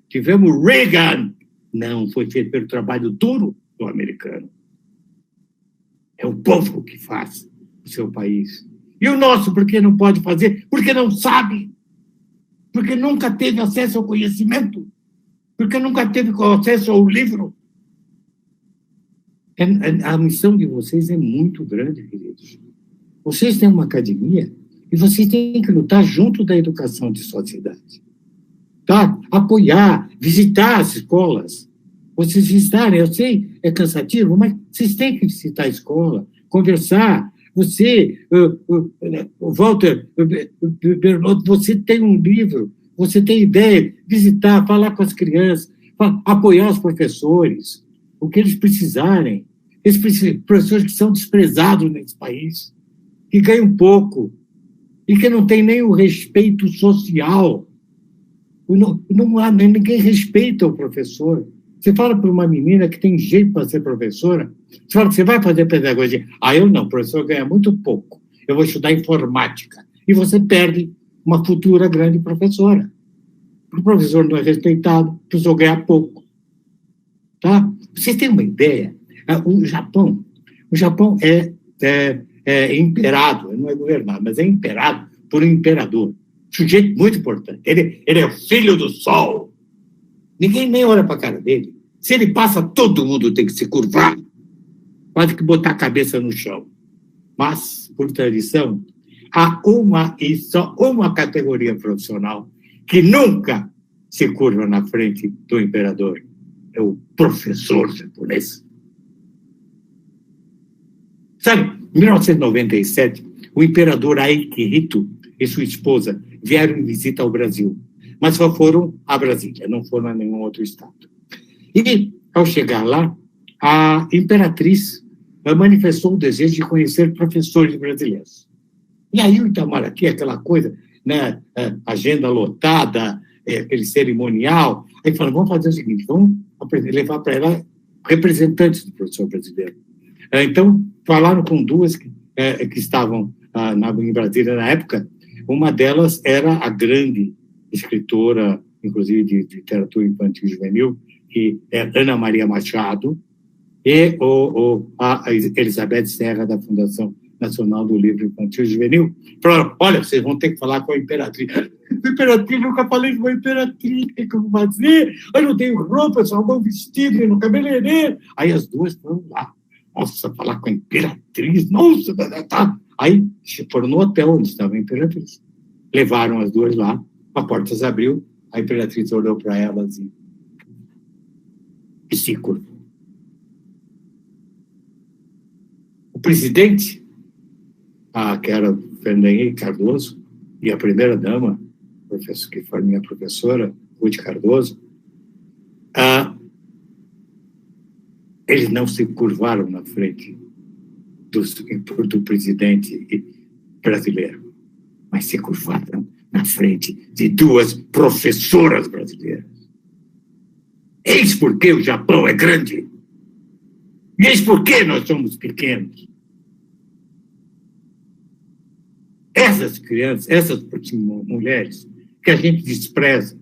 tivemos o Reagan. Não, foi feito pelo trabalho duro do americano. É o povo que faz o seu país. E o nosso, por que não pode fazer? Porque não sabe. Porque nunca teve acesso ao conhecimento. Porque nunca teve acesso ao livro. A missão de vocês é muito grande, queridos. Vocês têm uma academia e vocês têm que lutar junto da educação de sociedade. Tá? Apoiar, visitar as escolas. Vocês visitarem, eu sei, é cansativo, mas vocês têm que visitar a escola, conversar. Você, Walter, Bernardo, você tem um livro, você tem ideia, visitar, falar com as crianças, apoiar os professores, o que eles precisarem. Esses professores que são desprezados nesse país, que ganham pouco e que não têm nem o respeito social. Ninguém respeita o professor. Você fala para uma menina que tem jeito para ser professora, você fala que você vai fazer pedagogia. Eu não, o professor ganha muito pouco. Eu vou estudar informática. E você perde uma futura grande professora. O professor não é respeitado, o professor ganha pouco. Tá? Vocês têm uma ideia? O Japão é imperado, não é governado, mas é imperado por um imperador. Sujeito muito importante. Ele é o filho do sol. Ninguém nem olha para a cara dele. Se ele passa, todo mundo tem que se curvar. Pode que botar a cabeça no chão. Mas, por tradição, há só uma categoria profissional que nunca se curva na frente do imperador. É o professor japonês. Sabe, em 1997, o imperador Akihito e sua esposa vieram em visita ao Brasil, mas só foram a Brasília, não foram a nenhum outro estado. E, ao chegar lá, a imperatriz manifestou o desejo de conhecer professores brasileiros. E aí o Itamaraty, aquela coisa, né, agenda lotada, aquele cerimonial, aí falaram, vamos fazer o seguinte, vamos levar para ela representantes do professor brasileiro. Então, falaram com duas que estavam em Brasília na época. Uma delas era a grande escritora, inclusive de literatura infantil e juvenil, que é Ana Maria Machado, e a Elizabeth Serra, da Fundação Nacional do Livro Infantil e Juvenil. Falaram, olha, vocês vão ter que falar com a imperatriz. A imperatriz, nunca falei com a imperatriz, o que eu vou fazer? Eu não tenho roupa, só vou vestido no cabeleireiro. Aí as duas foram lá. Nossa, falar com a imperatriz, nossa, tá. Aí foram no hotel onde estava a imperatriz. Levaram as duas lá, a porta se abriu, a imperatriz olhou para elas e se curvou. O presidente, que era Fernando Henrique Cardoso, e a primeira-dama, que foi minha professora, Ruth Cardoso, eles não se curvaram na frente do presidente brasileiro, mas se curvaram na frente de duas professoras brasileiras. Eis por que o Japão é grande. Eis por que nós somos pequenos. Essas crianças, essas mulheres que a gente despreza,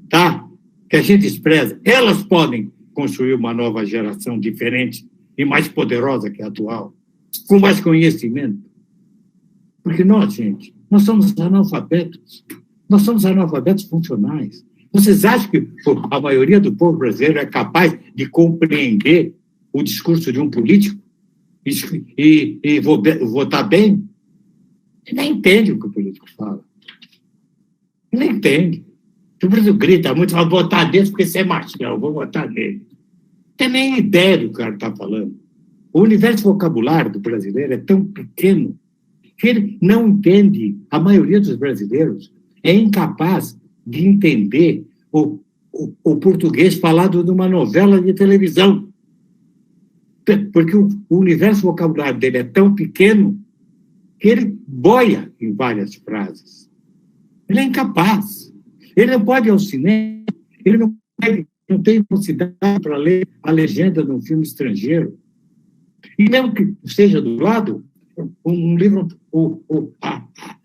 tá? Que a gente despreza, elas podem construir uma nova geração diferente e mais poderosa que a atual, com mais conhecimento. Porque nós, gente, nós somos analfabetos. Nós somos analfabetos funcionais. Vocês acham que a maioria do povo brasileiro é capaz de compreender o discurso de um político e votar bem? Ele nem entende o que o político fala. Ele nem entende. O Brasil grita muito, vai votar desse porque você é machão, vou votar nele. Não tem nem ideia do que o cara está falando. O universo vocabulário do brasileiro é tão pequeno que ele não entende. A maioria dos brasileiros é incapaz de entender o português falado numa novela de televisão. porque o universo vocabulário dele é tão pequeno que ele boia em várias frases. Ele é incapaz. Ele não pode ir ao cinema, ele não tem velocidade para ler a legenda de um filme estrangeiro. E mesmo que seja dublado, um livro,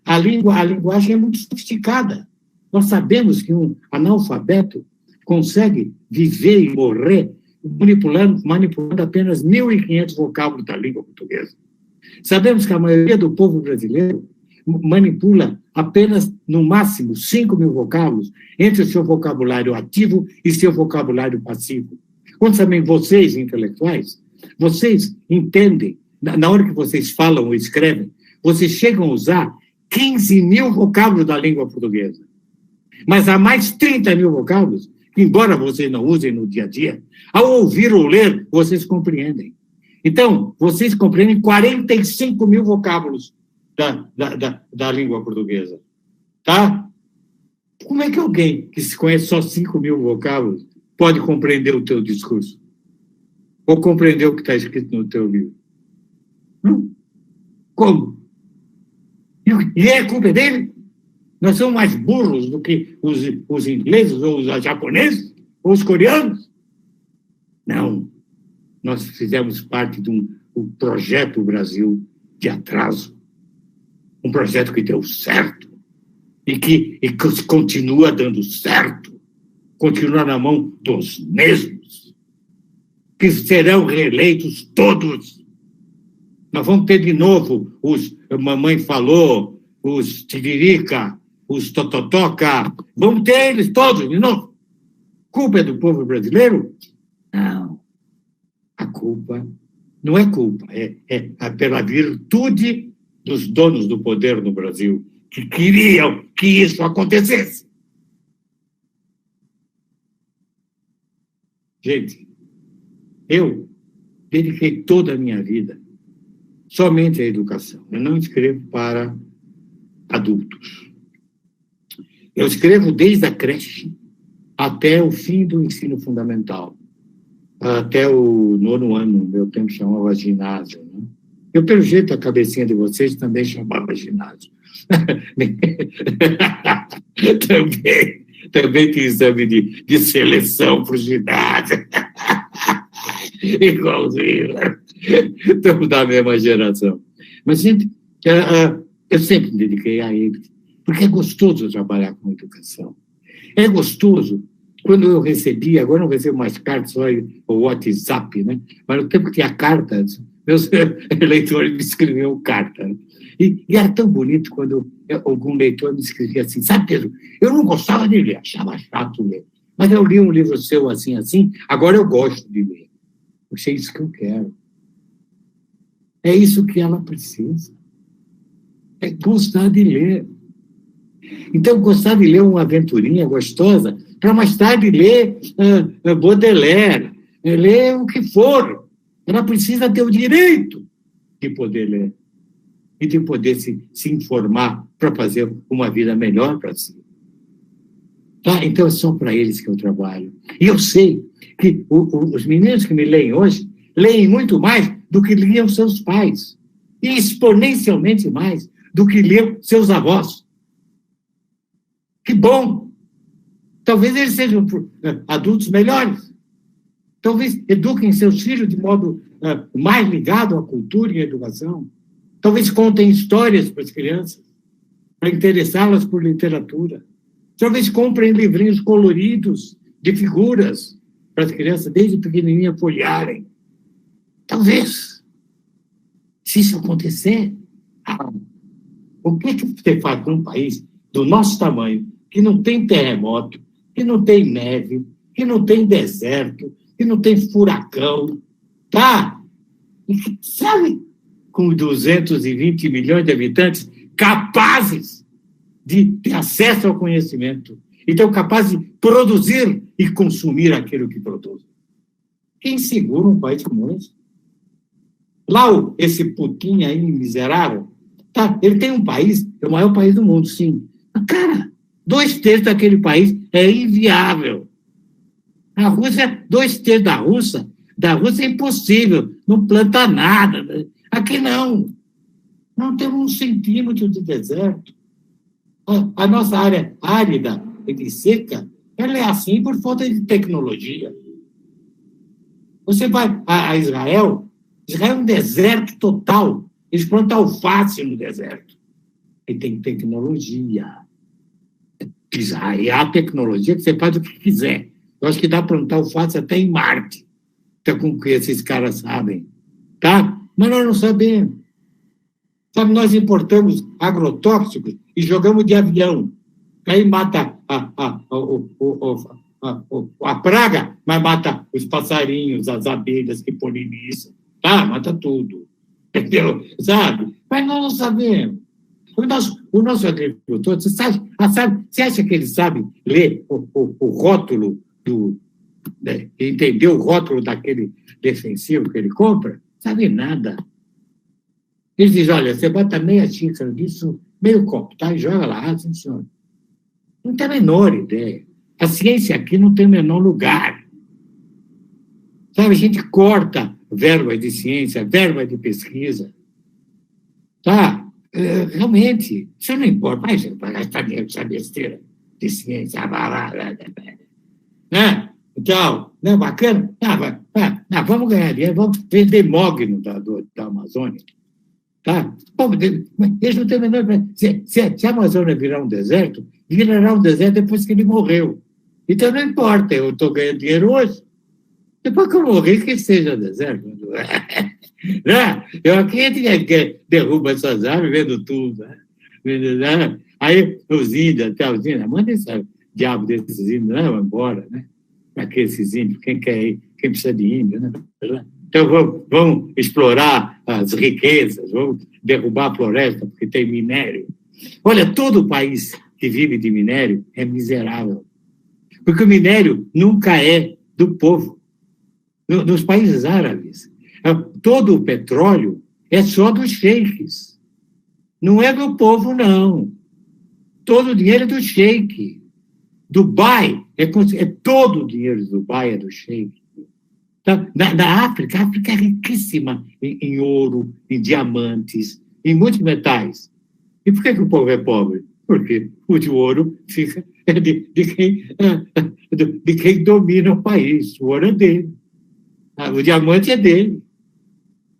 a linguagem é muito sofisticada. Nós sabemos que um analfabeto consegue viver e morrer manipulando apenas 1.500 vocábulos da língua portuguesa. Sabemos que a maioria do povo brasileiro manipula apenas, no máximo, 5.000 vocábulos entre o seu vocabulário ativo e seu vocabulário passivo. Quando também vocês, intelectuais, vocês entendem, na hora que vocês falam ou escrevem, vocês chegam a usar 15.000 vocábulos da língua portuguesa. Mas há mais 30.000 vocábulos que, embora vocês não usem no dia a dia, ao ouvir ou ler, vocês compreendem. Então, vocês compreendem 45.000 vocábulos da língua portuguesa. Tá? Como é que alguém que se conhece só 5.000 vocábulos pode compreender o teu discurso? Ou compreender o que está escrito no teu livro? Como? E é culpa dele? Nós somos mais burros do que os ingleses, ou os japoneses, ou os coreanos? Não. Nós fizemos parte de um projeto Brasil de atraso. Um projeto que deu certo e que continua dando certo. Continua na mão dos mesmos, que serão reeleitos todos. Nós vamos ter de novo os Mamãe Falou, os Tiririca, os Tototoca, vamos ter eles todos de novo. Culpa é do povo brasileiro? Não. A culpa não é culpa, é pela virtude dos donos do poder no Brasil, que queriam que isso acontecesse. Gente, eu dediquei toda a minha vida somente à educação. Eu não escrevo para adultos. Eu escrevo desde a creche até o fim do ensino fundamental, até o 9º ano, meu tempo chamava ginásio. Né? Eu, pelo jeito, a cabecinha de vocês também chamava ginásio. também tinha exame de seleção para o ginásio. Igualzinho. Estamos da mesma geração. Mas, gente, eu sempre me dediquei a ele, porque é gostoso trabalhar com educação. É gostoso. Quando eu recebia, agora não recebo mais cartas, só o WhatsApp, né? Mas no tempo que tinha cartas, meus leitores me escreviam carta. Né? E era tão bonito quando algum leitor me escrevia assim, sabe, Pedro, eu não gostava de ler, achava chato ler, mas eu li um livro seu assim, agora eu gosto de ler. Porque é isso que eu quero. É isso que ela precisa. É gostar de ler. Então, gostar de ler uma aventurinha gostosa, para mais tarde ler Baudelaire, ler o que for. Ela precisa ter o direito de poder ler e de poder se informar para fazer uma vida melhor para si. Tá? Então, é só para eles que eu trabalho. E eu sei que os meninos que me leem hoje leem muito mais do que liam seus pais e exponencialmente mais do que liam seus avós. Que bom! Talvez eles sejam adultos melhores. Talvez eduquem seus filhos de modo mais ligado à cultura e à educação. Talvez contem histórias para as crianças, para interessá-las por literatura. Talvez comprem livrinhos coloridos de figuras para as crianças, desde pequenininha, folhearem. Talvez. Se isso acontecer, o que você faz num país do nosso tamanho, que não tem terremoto, que não tem neve, que não tem deserto, que não tem furacão, tá? E que, sabe, com 220 milhões de habitantes capazes de ter acesso ao conhecimento, então capazes de produzir e consumir aquilo que produz. Quem segura um país como esse? Lá, esse Putin aí, miserável, tá, ele tem um país, é o maior país do mundo, sim. Mas, cara, 2/3 daquele país é inviável. A Rússia, 2/3 da Rússia é impossível, não planta nada. Aqui não. Não temos 1 centímetro de deserto. A nossa área árida e seca, ela é assim por falta de tecnologia. Você vai a Israel é um deserto total. Eles plantam alface no deserto. E tem tecnologia. E há tecnologia que você faz o que quiser. Eu acho que dá para plantar alface até em Marte. Então, com o que esses caras sabem. Tá? Mas nós não sabemos. Sabe, nós importamos agrotóxicos e jogamos de avião. Aí mata a praga, mas mata os passarinhos, as abelhas que polinizam. Tá? Mata tudo. Entendeu? Sabe? Mas nós não sabemos. O nosso agricultor, você acha que ele sabe ler o rótulo entender o rótulo daquele defensivo que ele compra? Sabe nada. Ele diz, olha, você bota meia xícara disso, meio copo, tá? E joga lá, sim, senhor. Não tem a menor ideia. A ciência aqui não tem o menor lugar. Sabe, a gente corta verba de ciência, verba de pesquisa. Tá? Realmente, isso não importa. Mas vai gastar dinheiro com essa besteira de ciência. Né? Então, não é bacana? Vamos ganhar dinheiro, vamos vender mogno da Amazônia. Tá? Eles não têm a menor. Se a Amazônia virar um deserto, virará um deserto depois que ele morreu. Então, não importa, eu estou ganhando dinheiro hoje. Depois que eu morrer, que seja deserto. Né? Eu aqui que derruba essas árvores, vendo tudo. Né? Aí os índios, até os índios, manda esse diabo desses índios, né? Vão embora, né? Para que esses índios? Quem quer ir? Quem precisa de índio, né? Então vamos explorar as riquezas, vamos derrubar a floresta, porque tem minério. Olha, todo país que vive de minério é miserável. Porque o minério nunca é do povo. Nos países árabes, todo o petróleo é só dos sheiks. Não é do povo, não. Todo o dinheiro é do sheik. Dubai, todo o dinheiro de Dubai é do sheik. Então, na África, a África é riquíssima em ouro, em diamantes, em muitos metais. E por que o povo é pobre? Porque o de ouro fica de quem domina o país. O ouro é dele. O diamante é dele.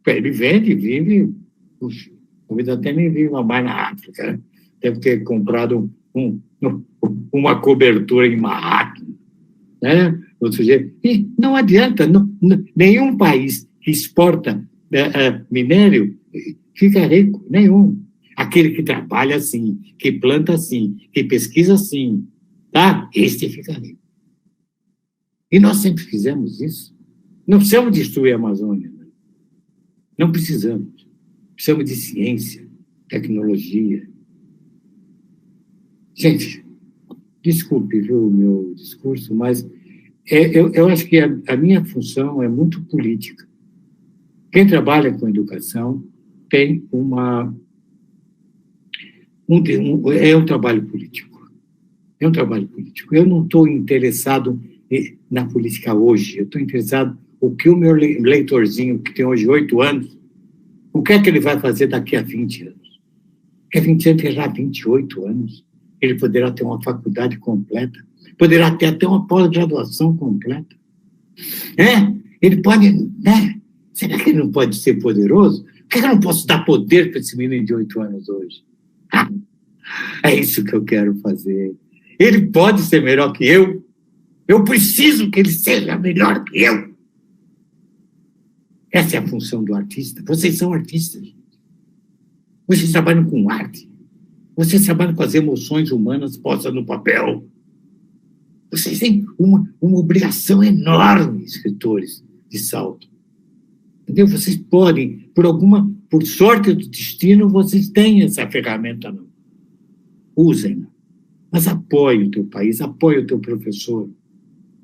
Ele vende, vive. Puxa, talvez até nem viva mais na África. Né? Deve ter comprado uma cobertura em Manhattan. Né? Outro jeito. E não adianta. Nenhum país que exporta minério fica rico. Nenhum. Aquele que trabalha assim, que planta assim, que pesquisa assim, tá? Este fica rico. E nós sempre fizemos isso. Não precisamos destruir a Amazônia. Não precisamos. Precisamos de ciência, tecnologia. Gente, desculpe, viu, o meu discurso, mas eu acho que a minha função é muito política. Quem trabalha com educação tem é um trabalho político. É um trabalho político. Eu não estou interessado na política hoje. Eu estou interessado o que o meu leitorzinho, que tem hoje 8 anos, o que é que ele vai fazer daqui a 20 anos? Daqui a 20 anos, terá 28 anos, ele poderá ter uma faculdade completa, poderá ter até uma pós-graduação completa. Ele pode, né? Será que ele não pode ser poderoso? Por que eu não posso dar poder para esse menino de 8 anos hoje? É isso que eu quero fazer. Ele pode ser melhor que eu. Eu preciso que ele seja melhor que eu. Essa é a função do artista. Vocês são artistas. Vocês trabalham com arte. Vocês trabalham com as emoções humanas postas no papel. Vocês têm uma obrigação enorme, escritores de salto. Entendeu? Vocês podem, por sorte do destino, vocês têm essa ferramenta, não. Usem-na. Mas apoie o teu país, apoie o teu professor,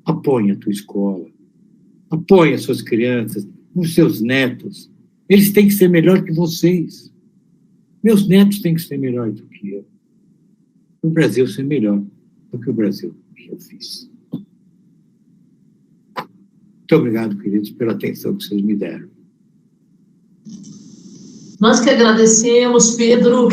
apoie a tua escola, apoie as suas crianças, os seus netos. Eles têm que ser melhor que vocês. Meus netos têm que ser melhor do que eu. O Brasil ser melhor do que o Brasil que eu fiz. Muito obrigado, queridos, pela atenção que vocês me deram. Nós que agradecemos, Pedro,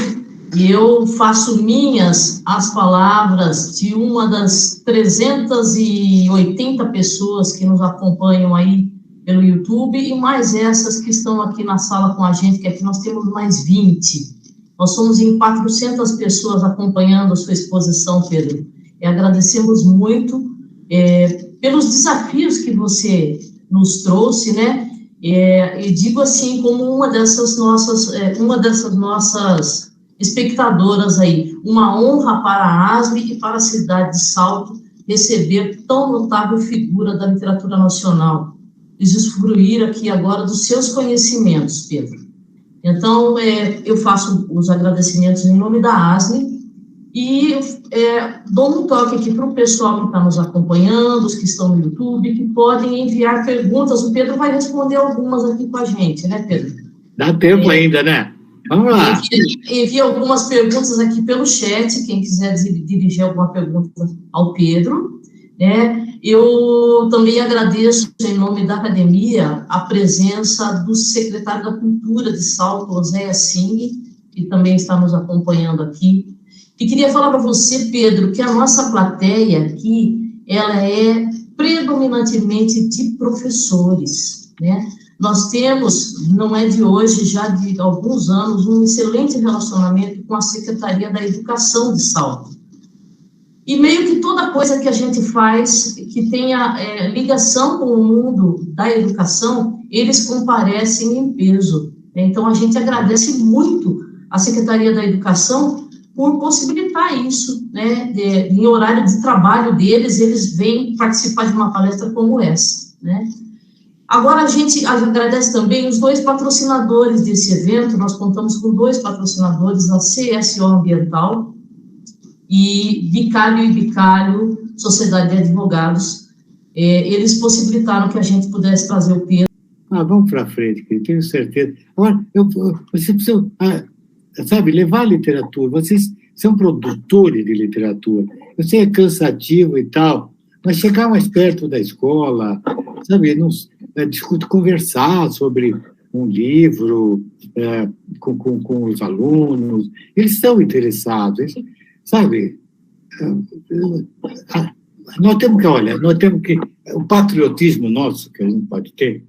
e eu faço minhas as palavras de uma das 380 pessoas que nos acompanham aí pelo YouTube, e mais essas que estão aqui na sala com a gente, que aqui nós temos mais 20. Nós somos em 400 pessoas acompanhando a sua exposição, Pedro. E agradecemos muito pelos desafios que você nos trouxe, né? E digo assim, como uma dessas nossas espectadoras aí, uma honra para a ASME e para a cidade de Salto receber tão notável figura da literatura nacional, e usufruir aqui agora dos seus conhecimentos, Pedro. Então, eu faço os agradecimentos em nome da ASME e dou um toque aqui para o pessoal que está nos acompanhando, os que estão no YouTube, que podem enviar perguntas. O Pedro vai responder algumas aqui com a gente, né, Pedro? Dá tempo ainda, né? Vamos lá. Envia algumas perguntas aqui pelo chat, quem quiser dirigir alguma pergunta ao Pedro, né? Eu também agradeço, em nome da academia, a presença do secretário da Cultura de Salto, Oséias Singh, que também está nos acompanhando aqui. E queria falar para você, Pedro, que a nossa plateia aqui, ela é predominantemente de professores, né? Nós temos, não é de hoje, já de alguns anos, um excelente relacionamento com a Secretaria da Educação de Salto. E meio que toda coisa que a gente faz, que tenha ligação com o mundo da educação, eles comparecem em peso. Então, a gente agradece muito à Secretaria da Educação por possibilitar isso, né? Em horário de trabalho deles, eles vêm participar de uma palestra como essa, né? Agora, a gente agradece também os 2 patrocinadores desse evento. Nós contamos com 2 patrocinadores, a CSO Ambiental e Bicalho e Bicalho, Sociedade de Advogados. Eles possibilitaram que a gente pudesse trazer o Pedro. Vamos para frente, que eu tenho certeza. Agora, vocês precisam, sabe, levar a literatura. Vocês são produtores de literatura. Eu sei, é cansativo e tal, mas chegar mais perto da escola, sabe, conversar sobre um livro com os alunos, eles estão interessados, sabe? Nós temos que, o patriotismo nosso, que a gente pode ter,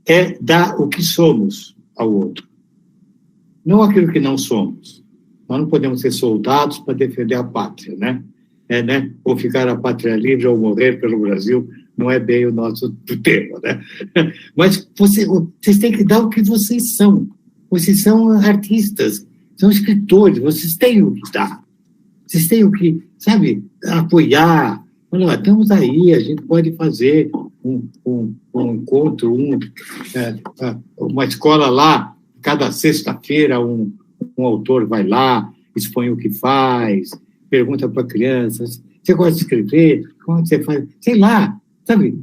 é dar o que somos ao outro, não aquilo que não somos. Nós não podemos ser soldados para defender a pátria, né? Ou ficar a pátria livre ou morrer pelo Brasil, não é bem o nosso tema, né? Mas vocês têm que dar o que vocês são. Vocês são artistas, são escritores, vocês têm o que dar. Vocês têm o que, sabe, apoiar. Olha, estamos aí, a gente pode fazer um encontro, uma escola lá, cada sexta-feira um autor vai lá, expõe o que faz, pergunta para crianças, você gosta de escrever? Como você faz? Sei lá, sabe?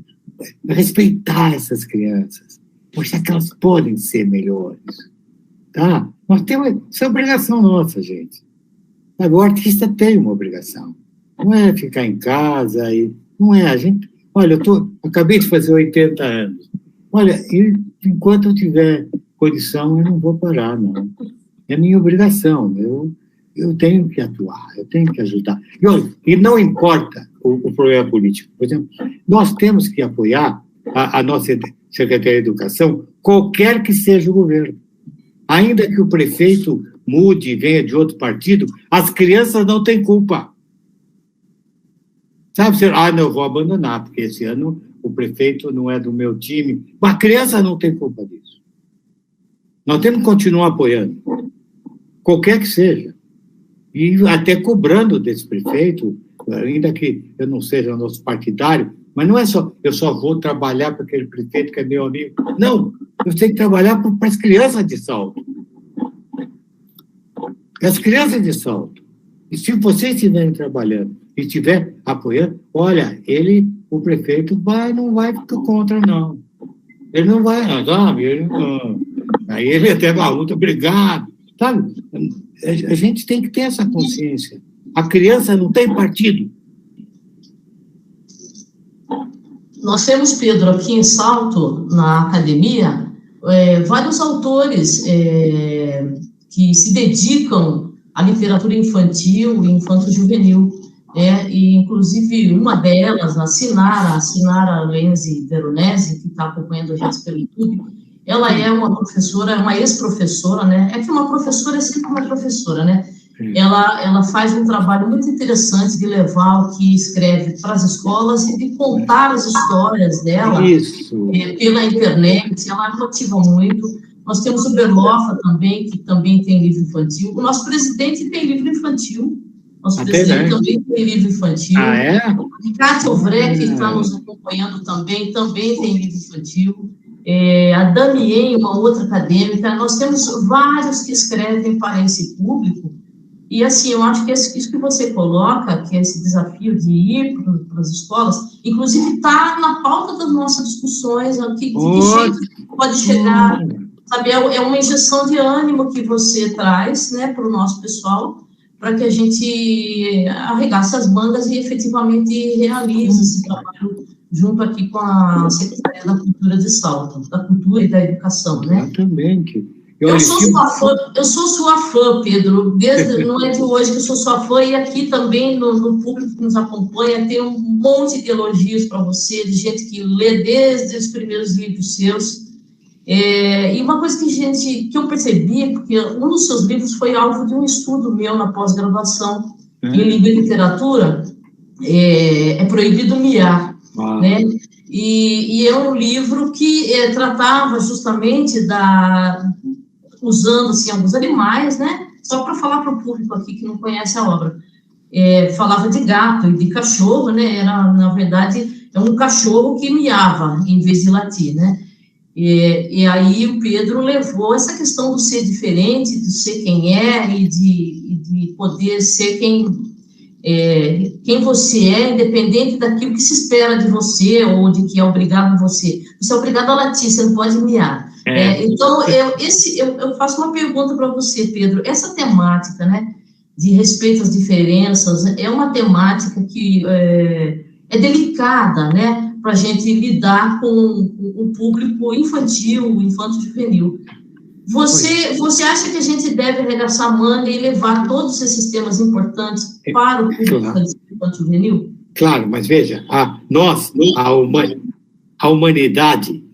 Respeitar essas crianças, mostrar que elas podem ser melhores, tá? Nós temos, isso é obrigação nossa, gente. Agora, o artista tem uma obrigação. Não é ficar em casa, não é a gente... Olha, acabei de fazer 80 anos. Olha, enquanto eu tiver condição, eu não vou parar, não. É minha obrigação, eu tenho que atuar, eu tenho que ajudar. E não importa o problema político. Por exemplo, nós temos que apoiar a nossa Secretaria de Educação, qualquer que seja o governo. Ainda que o prefeito mude e venha de outro partido, as crianças não têm culpa. Sabe, não, eu vou abandonar, porque esse ano o prefeito não é do meu time. Mas a criança não tem culpa disso. Nós temos que continuar apoiando, qualquer que seja. E até cobrando desse prefeito, ainda que eu não seja nosso partidário, mas não é só, eu só vou trabalhar para aquele prefeito que é meu amigo. Não, eu tenho que trabalhar para as crianças de Salto. As crianças de Salto. E se vocês estiverem trabalhando e estiver apoiando, olha, o prefeito não vai ficar contra, não. Ele não vai, sabe? Aí ele até vai, muito obrigado. Sabe? A gente tem que ter essa consciência. A criança não tem partido. Nós temos, Pedro, aqui em Salto, na academia, vários autores que se dedicam à literatura infantil e infanto-juvenil, e inclusive uma delas, a Sinara Lenzi Veronese, que está acompanhando a gente pelo YouTube, ela é uma professora, uma ex-professora, né? É que uma professora é sempre uma professora, né? Ela faz um trabalho muito interessante de levar o que escreve para as escolas e de contar as histórias dela pela internet. Ela motiva muito. Nós temos o Berloffa também, que também tem livro infantil. O nosso presidente tem livro infantil. Nosso presidente também tem livro infantil. Ah, é? A Cátia Ovre, que está nos acompanhando também tem livro infantil. A Damien, uma outra acadêmica. Nós temos vários que escrevem para esse público. E, assim, eu acho que isso que você coloca, que é esse desafio de ir para as escolas, inclusive está na pauta das nossas discussões, de que jeito pode chegar, sabe? É uma injeção de ânimo que você traz, né, para o nosso pessoal, para que a gente arregace as mangas e efetivamente realize esse trabalho junto aqui com a Secretaria da Cultura de Salto, da Cultura e da Educação, né? Exatamente. Eu sou sua fã, Pedro, não é de hoje que eu sou sua fã, e aqui também no público que nos acompanha tem um monte de elogios para você, de gente que lê desde os primeiros livros seus, e uma coisa que eu percebi, porque um dos seus livros foi alvo de um estudo meu na pós-graduação em Língua e Literatura, é Proibido Miar, né? E é um livro que tratava justamente usando, assim, alguns animais, né? Só para falar para o público aqui que não conhece a obra. Falava de gato e de cachorro, né? Na verdade, um cachorro que miava em vez de latir, né? E aí o Pedro levou essa questão do ser diferente, do ser quem é e de poder ser quem você é, independente daquilo que se espera de você ou de que é obrigado a você. Você é obrigado a latir, você não pode miar. Então, eu faço uma pergunta para você, Pedro. Essa temática, né, de respeito às diferenças, é uma temática que é delicada, né, para a gente lidar com o público infantil, infanto-juvenil. Você acha que a gente deve arregaçar a manga e levar todos esses temas importantes para o público infanto-juvenil? Claro, mas veja, a humanidade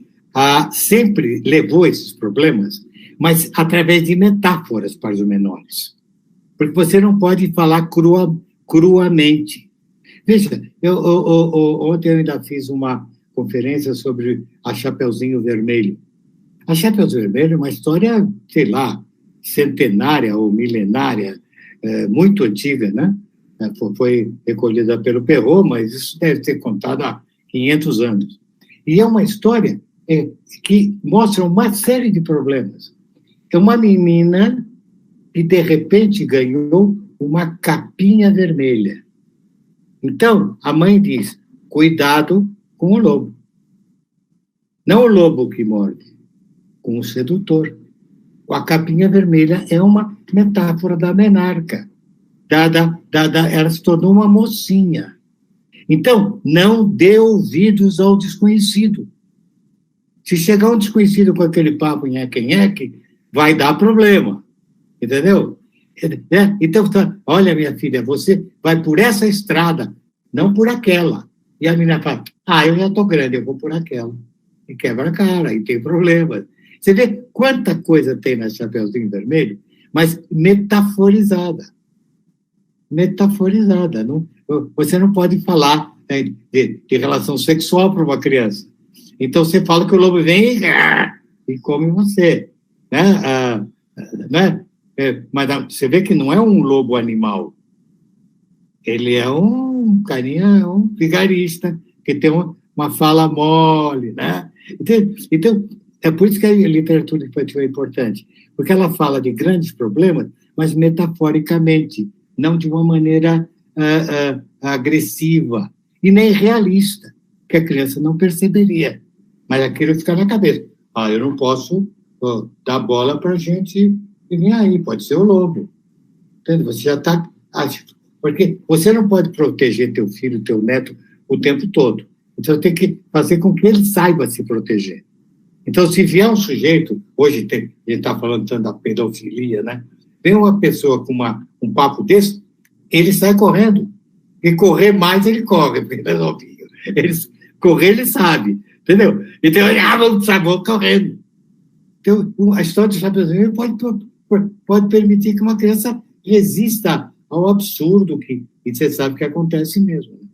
sempre levou esses problemas, mas através de metáforas para os menores. Porque você não pode falar cruamente. Veja, ontem eu ainda fiz uma conferência sobre a Chapeuzinho Vermelho. A Chapeuzinho Vermelho é uma história, sei lá, centenária ou milenária, muito antiga, né? Foi recolhida pelo Perrault, mas isso deve ter contado há 500 anos. E é uma história que mostra uma série de problemas. É uma menina que, de repente, ganhou uma capinha vermelha. Então, a mãe diz, cuidado com o lobo. Não o lobo que morde, com o sedutor. A capinha vermelha é uma metáfora da menarca. Ela se tornou uma mocinha. Então, não dê ouvidos ao desconhecido. Se chegar um desconhecido com aquele papo nheque-nheque, vai dar problema. Entendeu? Então, olha, minha filha, você vai por essa estrada, não por aquela. E a menina fala, eu já estou grande, eu vou por aquela. E quebra a cara, e tem problema. Você vê quanta coisa tem na Chapeuzinho Vermelho, mas metaforizada. Metaforizada. Não, você não pode falar de relação sexual para uma criança. Então, você fala que o lobo vem e come você. Né? Mas você vê que não é um lobo animal. Ele é um carinha, um vigarista, que tem uma fala mole, né? Então, é por isso que a literatura infantil é importante, porque ela fala de grandes problemas, mas metaforicamente, não de uma maneira agressiva e nem realista, que a criança não perceberia. Mas aquilo fica na cabeça. Eu não posso dar bola para a gente e vir aí, pode ser o lobo. Entende? Você já está... Porque você não pode proteger teu filho, teu neto, o tempo todo. Então, eu tenho que fazer com que ele saiba se proteger. Então, se vier um sujeito, hoje ele está falando tanto da pedofilia, né? Vem uma pessoa com um papo desse, ele sai correndo. E correr mais, ele corre, porque ele é novinho. Correr, ele sabe, entendeu? Então, vamos correndo. Então, a história do Chapeuzinho pode permitir que uma criança resista ao absurdo, e você sabe que acontece mesmo. Né?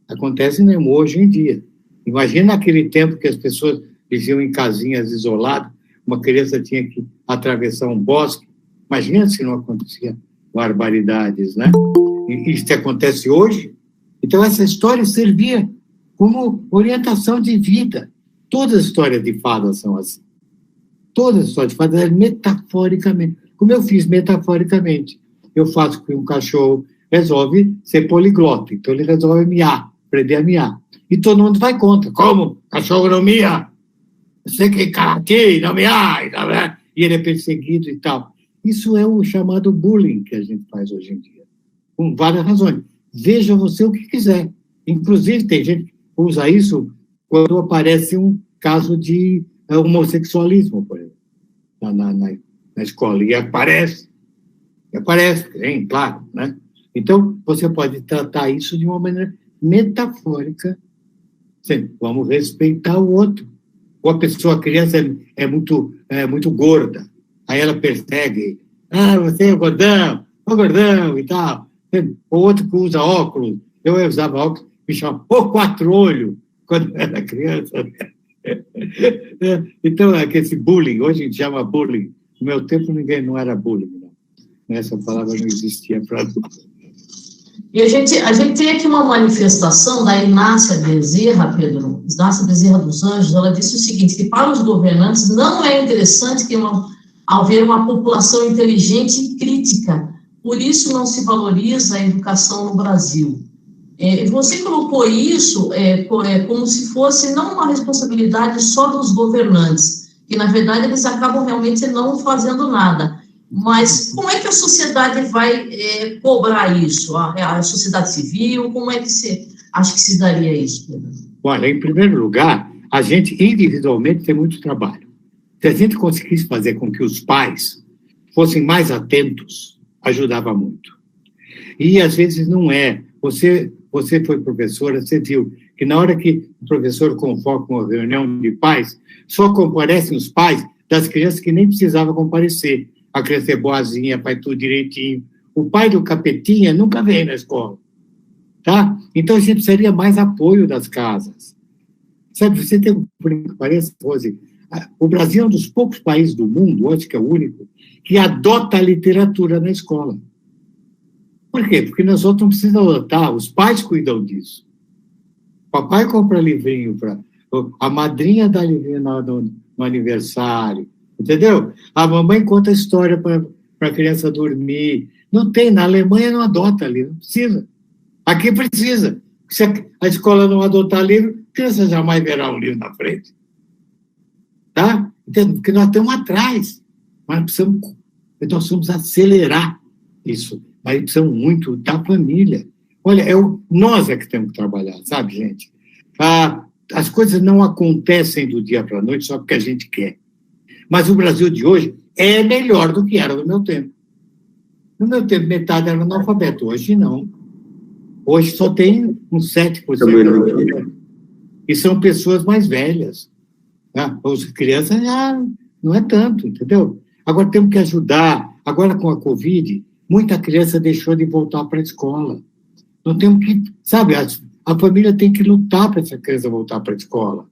Acontece mesmo hoje em dia. Imagina aquele tempo que as pessoas viviam em casinhas isoladas, uma criança tinha que atravessar um bosque. Imagina se não acontecia barbaridades, né? E isso acontece hoje. Então, essa história servia como orientação de vida. Todas as histórias de fadas são assim. Todas as histórias de fadas é metaforicamente. Como eu fiz metaforicamente. Eu faço que um cachorro resolve ser poliglota. Então, ele resolve miar, aprender a miar. E todo mundo vai contra. Como? Cachorro não mia? Você que aqui, não mia, e ele é perseguido e tal. Isso é o chamado bullying que a gente faz hoje em dia. Com várias razões. Veja você o que quiser. Inclusive, tem gente que usa isso quando aparece um caso de homossexualismo, por exemplo, na escola. E aparece, tem, claro, né? Então, você pode tratar isso de uma maneira metafórica. Vamos respeitar o outro. Ou a criança é muito gorda, aí ela persegue, você é gordão e tal. O outro que usa óculos, eu usava óculos, me chamava quatro olhos, quando eu era criança. Então, esse bullying, hoje a gente chama bullying. No meu tempo, ninguém não era bullying, não. Essa palavra não existia para nós. E a gente tem aqui uma manifestação da Inácia Bezerra, Pedro, Inácia Bezerra dos Anjos. Ela disse o seguinte, que para os governantes não é interessante que haver uma população inteligente e crítica, por isso não se valoriza a educação no Brasil. Você colocou isso como se fosse não uma responsabilidade só dos governantes, que na verdade eles acabam realmente não fazendo nada. Mas como é que a sociedade vai cobrar isso? A sociedade civil, como é que você acha que se daria isso, Pedro? Olha, em primeiro lugar, a gente individualmente tem muito trabalho. Se a gente conseguisse fazer com que os pais fossem mais atentos, ajudava muito. E às vezes não é. Você foi professora, você viu que na hora que o professor convoca uma reunião de pais, só comparecem os pais das crianças que nem precisavam comparecer. A criança é boazinha, faz tudo direitinho. O pai do capetinha nunca vem na escola. Tá? Então, a gente precisaria mais apoio das casas. Sabe, você tem, por que parece, Rose, o Brasil é um dos poucos países do mundo, acho que é o único, que adota a literatura na escola. Por quê? Porque nós outros não precisamos adotar, os pais cuidam disso. O papai compra livrinho, a madrinha dá livrinho no aniversário, entendeu? A mamãe conta história para a criança dormir. Não tem, na Alemanha não adota livro, não precisa. Aqui precisa. Se a escola não adotar livro, a criança jamais verá um livro na frente. Tá? Então, porque nós estamos atrás. Mas nós precisamos acelerar isso. Mas precisamos muito da família. Olha, nós é que temos que trabalhar, sabe, gente? As coisas não acontecem do dia para a noite só porque a gente quer. Mas o Brasil de hoje é melhor do que era no meu tempo. No meu tempo, metade era analfabeto. Hoje, não. Hoje só tem uns 7%. E são pessoas mais velhas. Tá? As crianças já não é tanto, entendeu? Agora temos que ajudar. Agora, com a Covid, muita criança deixou de voltar para a escola. Não temos que... Sabe, a família tem que lutar para essa criança voltar para a escola.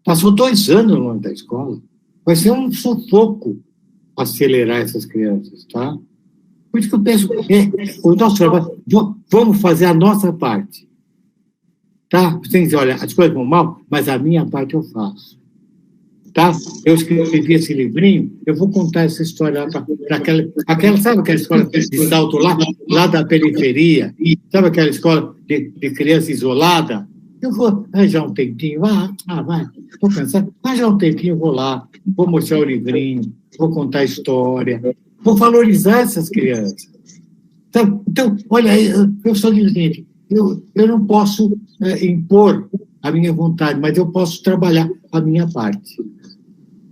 Passou 2 anos longe da escola. Vai ser um sufoco acelerar essas crianças, tá? Por isso que eu penso, o nosso trabalho, vamos fazer a nossa parte, tá? Você diz, olha, as coisas vão mal, mas a minha parte eu faço, tá? Eu escrevi esse livrinho, eu vou contar essa história para aquela, sabe aquela escola de salto lá da periferia? Sabe aquela escola de criança isolada? Eu vou arranjar um tempinho, vai, estou cansado, arranjar um tempinho, vou lá, vou mostrar o livrinho, vou contar a história, vou valorizar essas crianças. Então olha, eu sou dirigente, eu não posso impor a minha vontade, mas eu posso trabalhar a minha parte.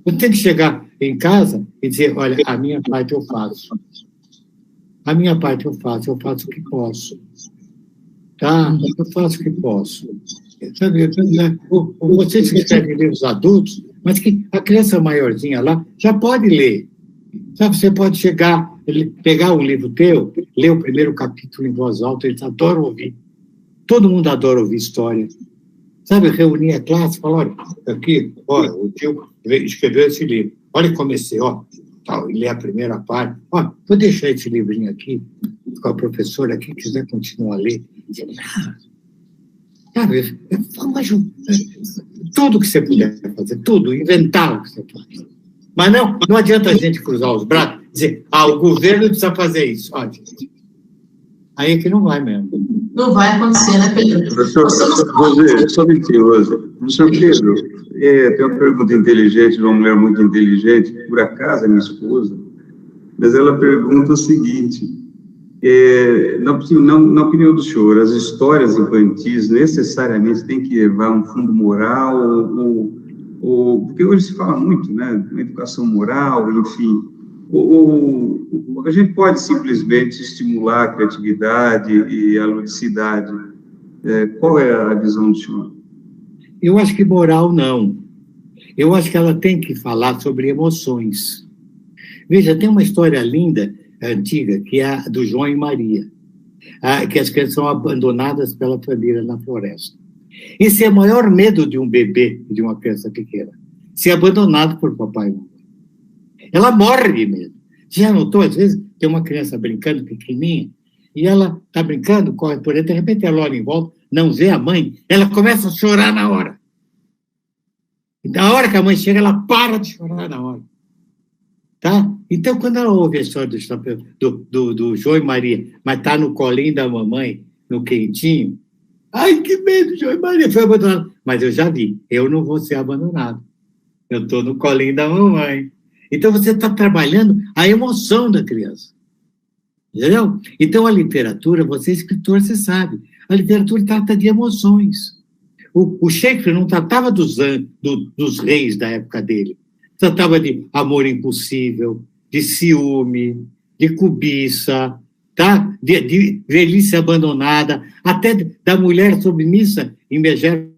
Eu tenho que chegar em casa e dizer, olha, a minha parte eu faço. A minha parte eu faço o que posso. Tá? Eu faço o que posso. Sabe, vocês que escrevem livros adultos, mas que a criança maiorzinha lá já pode ler. Sabe, você pode chegar, pegar um livro teu, ler o primeiro capítulo em voz alta, eles adoram ouvir. Todo mundo adora ouvir história. Sabe, reunir a classe, falar, olha, aqui, olha, o tio escreveu esse livro. Olha, comecei, ó, tal, ler a primeira parte. Ó, vou deixar esse livrinho aqui, com a professora aqui, quiser continuar a ler. Sabe, tudo que você puder fazer, tudo, inventar o que você faz. Mas não adianta a gente cruzar os braços e dizer, o governo precisa fazer isso. Ó, aí é que não vai mesmo. Não vai acontecer, né, Pedro? Professor, só mentiroso. Professor Pedro, tem uma pergunta inteligente de uma mulher muito inteligente, por acaso é minha esposa, mas ela pergunta o seguinte, na opinião do senhor, as histórias infantis necessariamente têm que levar um fundo moral, porque hoje se fala muito, né, uma educação moral, enfim, a gente pode simplesmente estimular a criatividade e a ludicidade. Qual é a visão do senhor? Eu acho que moral não. Eu acho que ela tem que falar sobre emoções. Veja, tem uma história linda, antiga, que é a do João e Maria, que as crianças são abandonadas pela família na floresta. Esse é o maior medo de um bebê, de uma criança pequena, ser abandonado por papai e mamãe. Ela morre de medo. Já notou, às vezes, tem uma criança brincando pequenininha, e ela está brincando, corre por aí, de repente ela olha em volta, não vê a mãe, ela começa a chorar na hora. E na hora que a mãe chega, ela para de chorar na hora. Tá? Então, quando ela ouve a história do João e Maria, mas está no colinho da mamãe, no quentinho, ai, que medo, João e Maria foi abandonado. Mas eu já vi, eu não vou ser abandonado. Eu estou no colinho da mamãe. Então, você está trabalhando a emoção da criança. Entendeu? Então, a literatura, você é escritor, você sabe, a literatura trata de emoções. O Shakespeare não tratava dos reis da época dele. Tratava de amor impossível, de ciúme, de cobiça, tá? de velhice abandonada, até da mulher submissa em Megera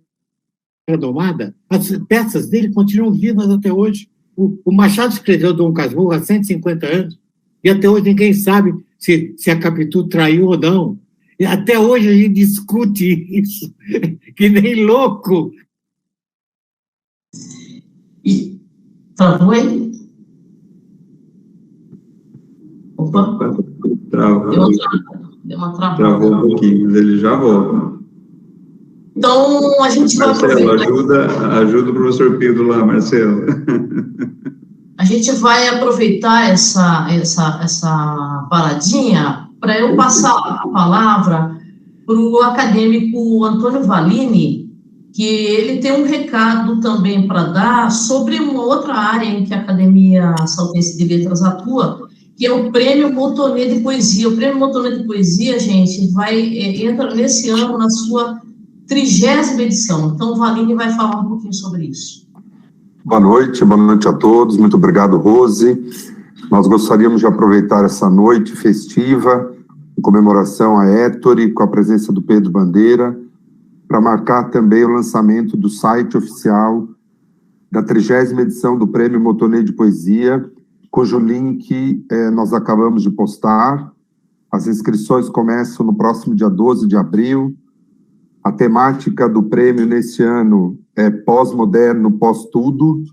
domada. As peças dele continuam vivas até hoje. O Machado escreveu Dom Casmurro há 150 anos, e até hoje ninguém sabe se a Capitu traiu ou não. E até hoje a gente discute isso, que nem louco. E travou aí? Opa. Travou. Deu uma travada. Travou um pouquinho, mas ele já volta. Então, a gente vai Marcelo, ajuda o professor Pedro lá, Marcelo. A gente vai aproveitar essa paradinha para eu passar a palavra para o acadêmico Antônio Valini, que ele tem um recado também para dar sobre uma outra área em que a Academia Saltense de Letras atua, que é o Prêmio Motonê de Poesia. O Prêmio Motonê de Poesia, gente, entra nesse ano na sua 30ª edição. Então, o Valini vai falar um pouquinho sobre isso. Boa noite a todos. Muito obrigado, Rose. Nós gostaríamos de aproveitar essa noite festiva, em comemoração a Ettore, com a presença do Pedro Bandeira, para marcar também o lançamento do site oficial da 30ª edição do Prêmio Motonê de Poesia, cujo link nós acabamos de postar. As inscrições começam no próximo dia 12 de abril. A temática do prêmio nesse ano é pós-moderno, pós-tudo,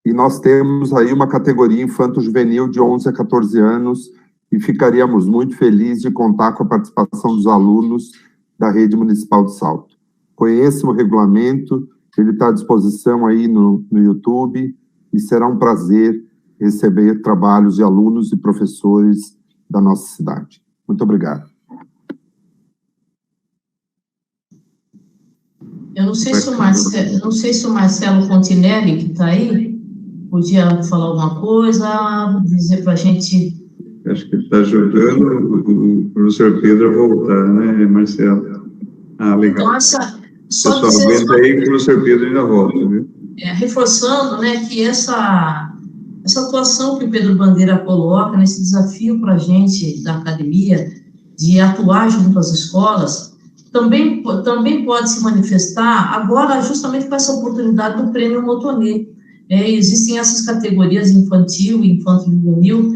e nós temos aí uma categoria infanto-juvenil de 11 a 14 anos, e ficaríamos muito felizes de contar com a participação dos alunos da Rede Municipal de Salto. Conheçam o regulamento, ele está à disposição aí no YouTube, e será um prazer receber trabalhos de alunos e professores da nossa cidade. Muito obrigado. Eu não sei se o Marcelo Continelli, que está aí, podia falar alguma coisa, dizer para a gente... Acho que ele está ajudando o professor Pedro a voltar, né, Marcelo? Ah, legal. Então, Só pessoal, aguenta aí que o professor Pedro ainda volta, viu? Reforçando, né, que essa atuação que o Pedro Bandeira coloca nesse desafio para a gente da academia de atuar junto às escolas, também pode se manifestar agora justamente com essa oportunidade do Prêmio Motonê. Existem essas categorias infantil e infanto-juvenil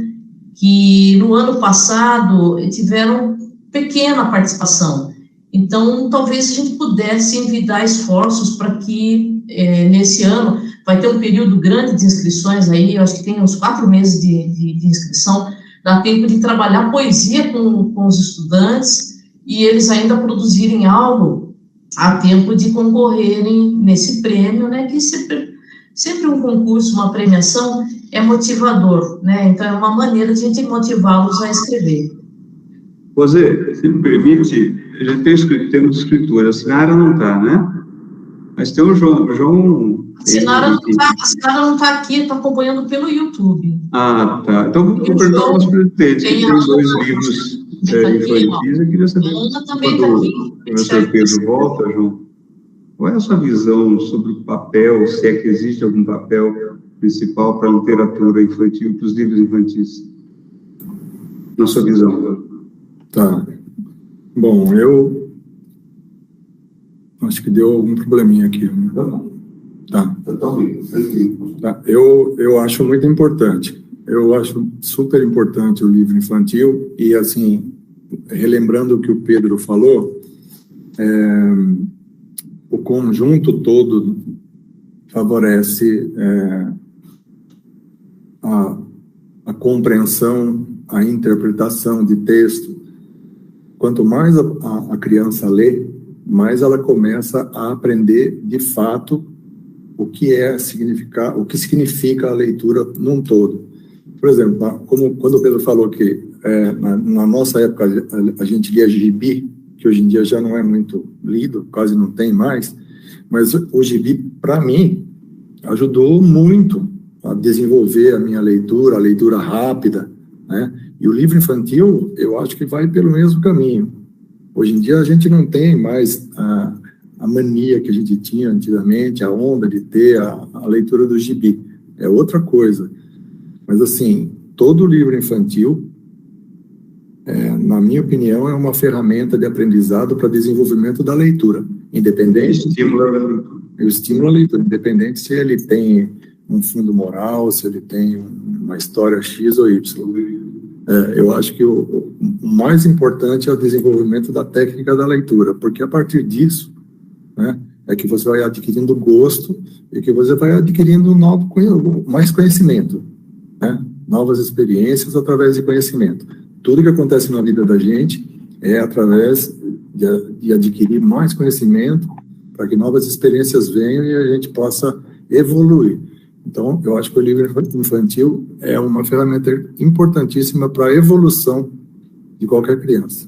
que no ano passado tiveram pequena participação. Então, talvez a gente pudesse envidar esforços para que nesse ano vai ter um período grande de inscrições aí, eu acho que tem uns 4 meses de inscrição, dá tempo de trabalhar poesia com os estudantes e eles ainda produzirem algo a tempo de concorrerem nesse prêmio, né, que sempre um concurso, uma premiação é motivador, né, então é uma maneira de a gente motivá-los a escrever. José, se me permite, já temos escritura, a Sinara não está, né? Mas tem o João... A Sinara não está aqui, está acompanhando pelo YouTube. Ah, tá. Então, vou perguntar ao nosso presidente, que tem 2 livros infantis, eu queria saber, quando o professor Pedro volta, João, qual é a sua visão sobre o papel, se é que existe algum papel principal para a literatura infantil, para os livros infantis? Na sua visão. Tá. Bom, eu acho que deu algum probleminha aqui. Tá. Tá. Eu acho muito importante. Eu acho super importante o livro infantil e, assim, relembrando o que o Pedro falou, o conjunto todo favorece a compreensão, a interpretação de texto. Quanto mais a criança lê, mais ela começa a aprender de fato o que significa a leitura num todo. Por exemplo, quando o Pedro falou que na nossa época a gente lia gibi, que hoje em dia já não é muito lido, quase não tem mais, mas o gibi, para mim, ajudou muito a desenvolver a minha leitura, a leitura rápida, né? E o livro infantil, eu acho que vai pelo mesmo caminho. Hoje em dia a gente não tem mais a mania que a gente tinha antigamente, a onda de ter a leitura do gibi. É outra coisa. Mas, assim, todo livro infantil, na minha opinião, é uma ferramenta de aprendizado para desenvolvimento da leitura. Independente... Estimula a leitura, independente se ele tem um fundo moral, se ele tem uma história X ou Y. Eu acho que o mais importante é o desenvolvimento da técnica da leitura, porque a partir disso, né, é que você vai adquirindo gosto e que você vai adquirindo mais conhecimento, né, novas experiências através de conhecimento. Tudo que acontece na vida da gente é através de adquirir mais conhecimento para que novas experiências venham e a gente possa evoluir. Então, eu acho que o livro infantil é uma ferramenta importantíssima para a evolução de qualquer criança.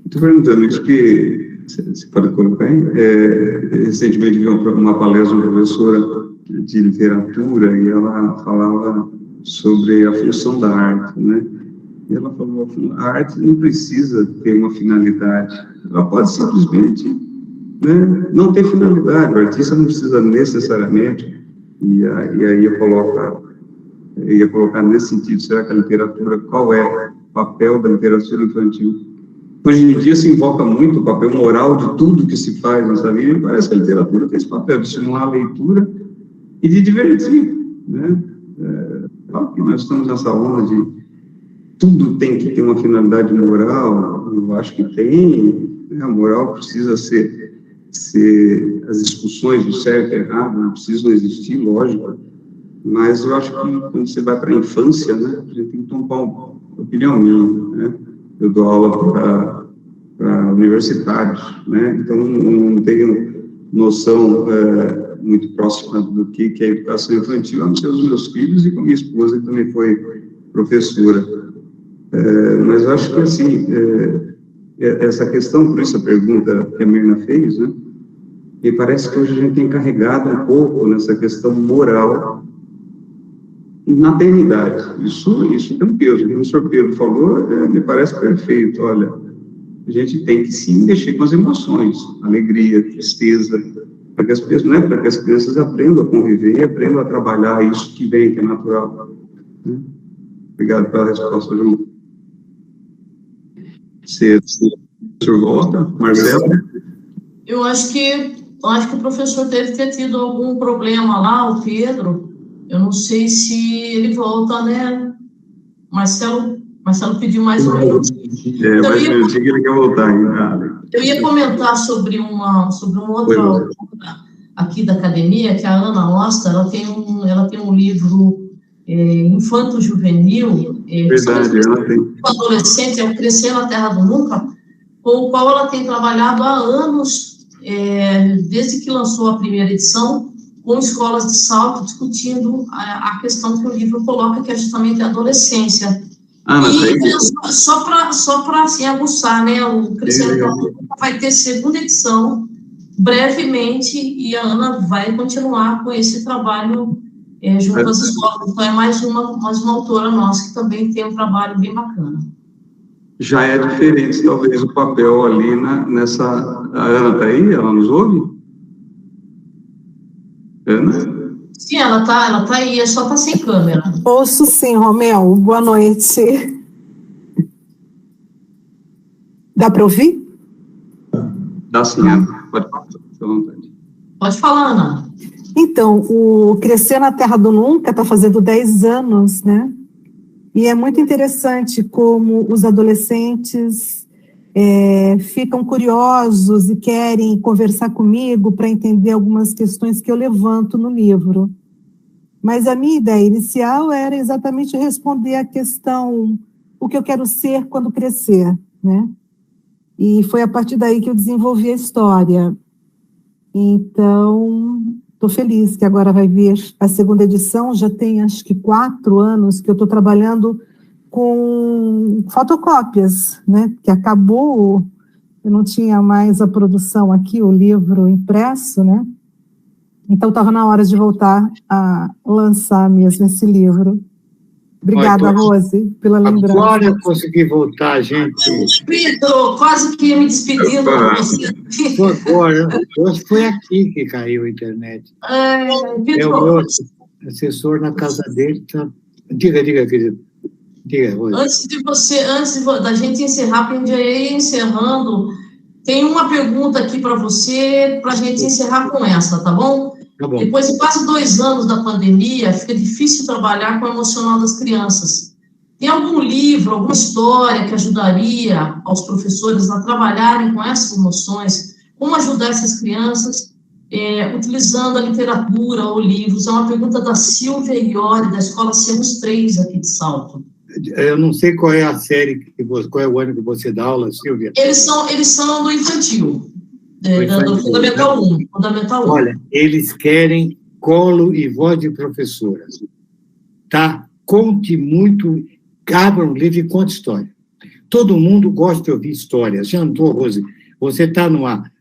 Estou perguntando isso que você pode colocar aí. Recentemente vi uma palestra de uma professora de literatura e ela falava sobre a função da arte, né? E ela falou que a arte não precisa ter uma finalidade, ela pode simplesmente, né, não ter finalidade, o artista não precisa necessariamente, e aí eu ia colocar nesse sentido, será que a literatura, qual é o papel da literatura infantil? Hoje em dia se invoca muito o papel moral de tudo que se faz nessa vida, e parece que a literatura tem esse papel de estimular a leitura e de divertir, né? Claro que nós estamos nessa onda de tudo tem que ter uma finalidade moral, eu acho que tem, né? A moral precisa ser as discussões do certo e errado, não precisam existir, lógico, mas eu acho que quando você vai para a infância, né, a gente tem que tomar uma opinião minha, né? Eu dou aula para universitários, né? Então não tenho noção muito próxima do que é a educação infantil, a não ser os meus filhos e com minha esposa, que também foi professora. Mas eu acho que, assim, essa questão, por isso a pergunta que a Mirna fez, né? E parece que hoje a gente tem carregado um pouco nessa questão moral na eternidade. Isso tem um peso. O professor Pedro falou, me parece perfeito. Olha, a gente tem que sim mexer com as emoções, alegria, tristeza, para que as pessoas, né, para que as crianças aprendam a conviver, aprendam a trabalhar isso que vem, que é natural. Né? Obrigado pela resposta, João. O senhor volta, Marcelo? Eu acho que o professor deve ter tido algum problema lá, o Pedro. Eu não sei se ele volta, né? Marcelo pediu mais um minuto. Mais um minutinho que ele quer voltar ainda. Eu ia comentar sobre uma outra aqui da academia, que é a Ana Oster. Ela tem um livro infanto-juvenil, verdade, ela tem. Adolescente, é Crescer na Terra do Nunca, com o qual ela tem trabalhado há anos, desde que lançou a primeira edição, com escolas de Salto, discutindo a questão que o livro coloca, que é justamente a adolescência. E só para assim, aguçar, né, o Crescendo vai ter segunda edição, brevemente, e a Ana vai continuar com esse trabalho junto às escolas. Então, é mais uma autora nossa que também tem um trabalho bem bacana. Já é diferente, talvez, o papel ali nessa... A Ana está aí? Ela nos ouve? Ana? Sim, ela tá aí, só está sem câmera. Ouço sim, Romeu. Boa noite. Dá para ouvir? Dá sim, Ana. Pode falar, fica à vontade. Pode falar, Ana. Então, o Crescer na Terra do Nunca está fazendo 10 anos, né? E é muito interessante como os adolescentes ficam curiosos e querem conversar comigo para entender algumas questões que eu levanto no livro. Mas a minha ideia inicial era exatamente responder à questão o que eu quero ser quando crescer, né? E foi a partir daí que eu desenvolvi a história. Então, estou feliz que agora vai vir a segunda edição. Já tem, acho que 4 anos que eu estou trabalhando com fotocópias, né? Que acabou, eu não tinha mais a produção aqui, o livro impresso, né? Então, estava na hora de voltar a lançar mesmo esse livro. Obrigada, Rose, pela lembrança. Agora eu consegui voltar, gente. Pedro, quase que ia me despedindo de você. Agora, hoje foi aqui que caiu a internet. Pedro, o meu assessor na casa dele. Tá... Diga, querido. Diga, Rose. Antes da gente encerrar, porque eu ia encerrando, tem uma pergunta aqui para você, para a gente encerrar com essa, tá bom? Tá bom. Depois de quase 2 anos da pandemia, fica difícil trabalhar com o emocional das crianças. Tem algum livro, alguma história que ajudaria aos professores a trabalharem com essas emoções? Como ajudar essas crianças utilizando a literatura ou livros? É uma pergunta da Silvia Iori, da Escola Sermos 3, aqui de Salto. Eu não sei qual é a série, qual é o ano que você dá aula, Silvia. Eles são do infantil. Do Fundamental 1. Fundamental 1. Olha, eles querem colo e voz de professora. Tá? Conte muito, abra um livro e conte história. Todo mundo gosta de ouvir histórias. Já andou, Rose? Você está numa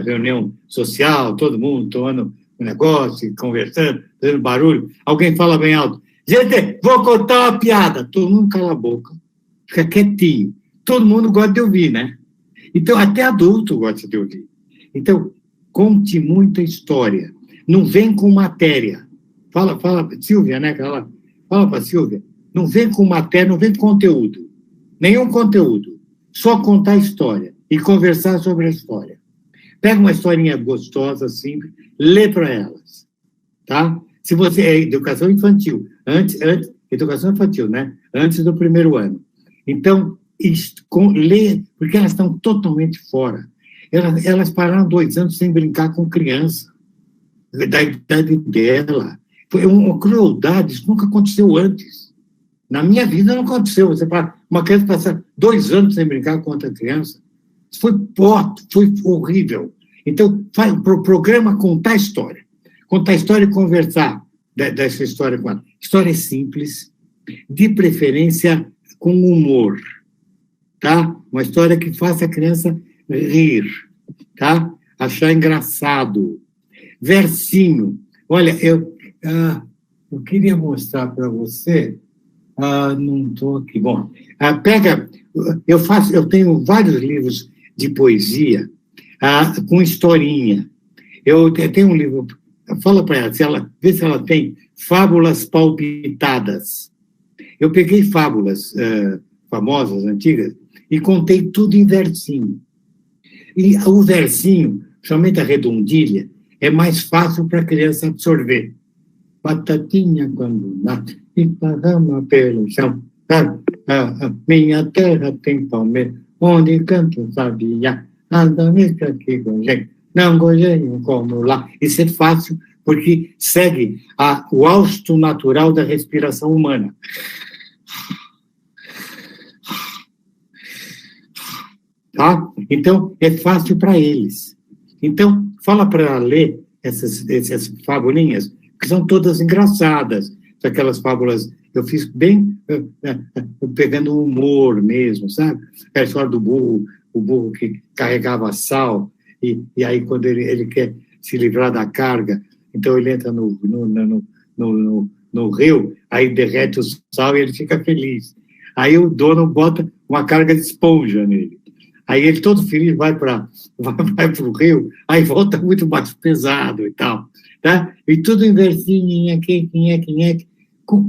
reunião social, todo mundo tomando um negócio, conversando, fazendo barulho, alguém fala bem alto. Gente, vou contar uma piada. Todo mundo cala a boca, fica quietinho. Todo mundo gosta de ouvir, né? Então, até adulto gosta de ouvir. Então, conte muita história. Não vem com matéria. Fala, Silvia, né? Fala para Silvia. Não vem com matéria, não vem com conteúdo. Nenhum conteúdo. Só contar a história e conversar sobre a história. Pega uma historinha gostosa, simples, lê para elas. Tá? Se você é educação infantil, educação infantil, né? Antes do 1º ano. Então, lê, porque elas estão totalmente fora. Elas pararam 2 anos sem brincar com criança, da idade dela. Foi uma crueldade, isso nunca aconteceu antes. Na minha vida não aconteceu. Uma criança passar 2 anos sem brincar com outra criança. Isso foi horrível. Então, programa contar a história. Contar a história e conversar dessa história com ela. História simples, de preferência com humor. Tá? Uma história que faça a criança rir, tá? Achar engraçado. Versinho. Olha, eu queria mostrar para você, não estou aqui, bom, pega eu tenho vários livros de poesia com historinha. Eu tenho um livro, fala para ela, vê se ela tem Fábulas Palpitadas. Eu peguei fábulas famosas, antigas, e contei tudo em versinho. E o versinho, somente a redondilha, é mais fácil para a criança absorver. Batatinha quando nasce, esparrama pelo chão. Minha terra tem palmeira, onde canta o sabiá. Anda mesmo aqui com gente, não gojeio como lá. Isso é fácil, porque segue o hausto natural da respiração humana. Tá? Então, é fácil para eles. Então, fala para ler essas fabulinhas, que são todas engraçadas. Aquelas fábulas, eu fiz bem, pegando humor mesmo, sabe? A história do burro, o burro que carregava sal, e aí quando ele quer se livrar da carga, então ele entra no rio, aí derrete o sal e ele fica feliz. Aí o dono bota uma carga de esponja nele. Aí ele todo feliz vai para o rio, aí volta muito mais pesado e tal. Tá? E tudo em versinho, quem é.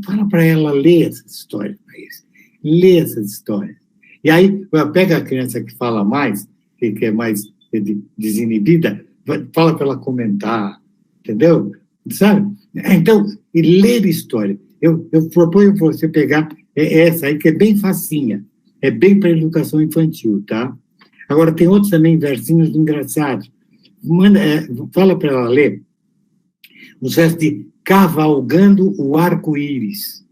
Fala para ela ler essas histórias para eles. Ler essas histórias. E aí, pega a criança que fala mais, que é mais desinibida, fala para ela comentar, entendeu? Sabe? Então, e ler história. Eu proponho para você pegar essa aí, que é bem facinha. É bem para educação infantil, tá? Agora, tem outros também versinhos engraçados. Fala para ela ler os versos de Cavalgando o Arco-Íris.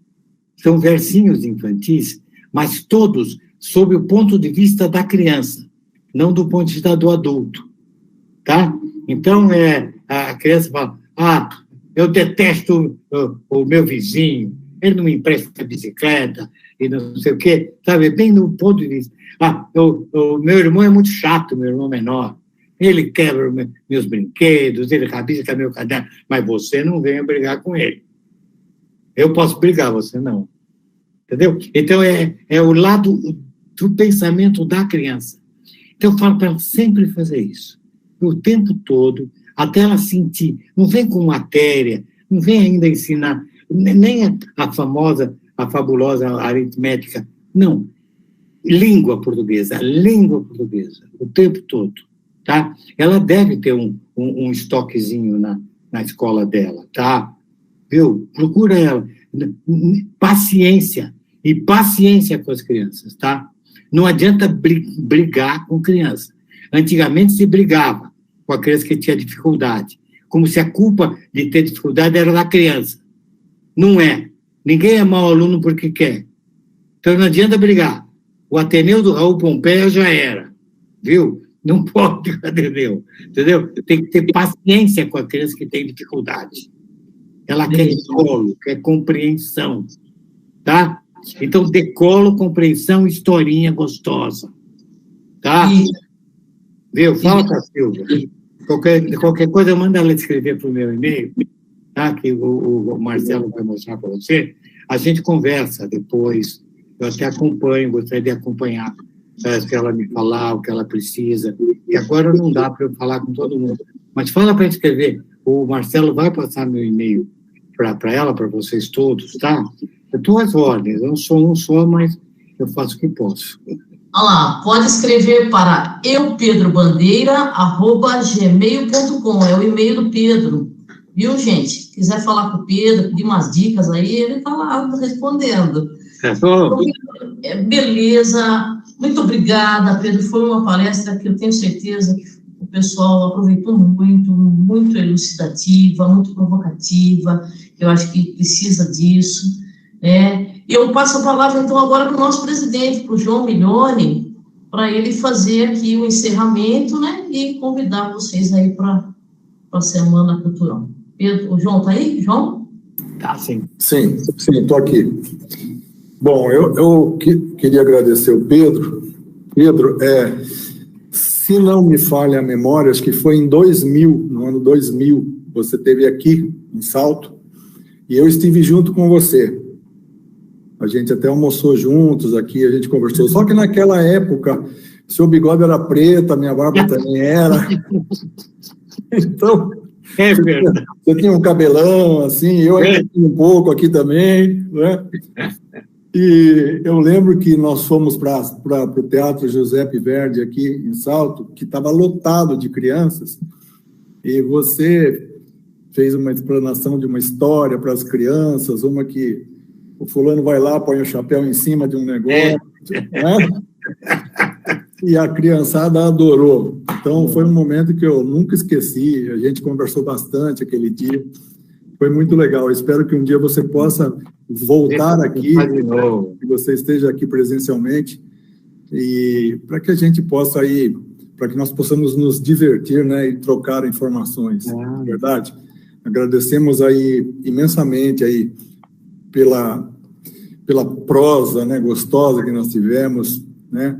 São versinhos infantis, mas todos sob o ponto de vista da criança, não do ponto de vista do adulto. Tá? Então, a criança fala, eu detesto o meu vizinho, ele não me empresta bicicleta, e não sei o quê, sabe? Bem no ponto de vista. O meu irmão é muito chato, meu irmão menor. Ele quebra meus brinquedos, ele rabisca meu caderno, mas você não venha brigar com ele. Eu posso brigar, você não. Entendeu? Então, é o lado do pensamento da criança. Então, eu falo para ela sempre fazer isso. O tempo todo, até ela sentir. Não vem com matéria, não vem ainda ensinar, nem a fabulosa aritmética. Não. Língua portuguesa, o tempo todo. Tá? Ela deve ter um estoquezinho na escola dela, tá? Viu? Procura ela. Paciência. E paciência com as crianças, tá? Não adianta brigar com criança. Antigamente se brigava com a criança que tinha dificuldade, como se a culpa de ter dificuldade era da criança. Não é. Ninguém é mau aluno porque quer. Então não adianta brigar. O Ateneu do Raul Pompeia já era, viu? Não pode, Ateneu, entendeu? Tem que ter paciência com a criança que tem dificuldade. Ela quer decolo, quer compreensão, tá? Então, decolo, compreensão, historinha gostosa, tá? Viu? Fala com a Silvia. Qualquer coisa, manda ela escrever para o meu e-mail, tá? Que o Marcelo vai mostrar para você. A gente conversa depois. Eu até acompanho, gostaria de acompanhar se ela me falar o que ela precisa. E agora não dá para eu falar com todo mundo. Mas fala para escrever. O Marcelo vai passar meu e-mail para ela, para vocês todos, tá? Eu estou às ordens. Eu não sou um só, mas eu faço o que posso. Olha lá, pode escrever para eupedrobandeira@gmail.com. É o e-mail do Pedro. Viu, gente? Quiser falar com o Pedro, pedir umas dicas aí, ele está lá respondendo. Beleza. Muito obrigada, Pedro. Foi uma palestra que eu tenho certeza que o pessoal aproveitou muito elucidativa, muito provocativa. Eu acho que precisa disso. Eu passo a palavra, então, agora para o nosso presidente, para o João Milioni, para ele fazer aqui o encerramento, né, e convidar vocês aí para a Semana Cultural. Pedro, o João está aí? João? Tá, sim. Sim, estou aqui. Bom, eu queria agradecer o Pedro. Pedro, se não me falha a memória, acho que foi em 2000, no ano 2000, você esteve aqui em Salto, e eu estive junto com você. A gente até almoçou juntos aqui, a gente conversou. Só que naquela época, seu bigode era preto, a minha barba também era. Então, é verdade. Você tinha um cabelão, assim, eu ainda tinha um pouco aqui também, né? E eu lembro que nós fomos para o Teatro Giuseppe Verdi aqui em Salto, que estava lotado de crianças, e você fez uma explanação de uma história para as crianças, uma que o fulano vai lá, põe o chapéu em cima de um negócio, né? E a criançada adorou. Então, foi um momento que eu nunca esqueci, a gente conversou bastante aquele dia, foi muito legal. Eu espero que um dia você possa voltar aqui, que você esteja aqui presencialmente, e para que a gente possa ir, para que nós possamos nos divertir, né, e trocar informações, verdade? Agradecemos aí imensamente aí pela prosa, né, gostosa que nós tivemos, né,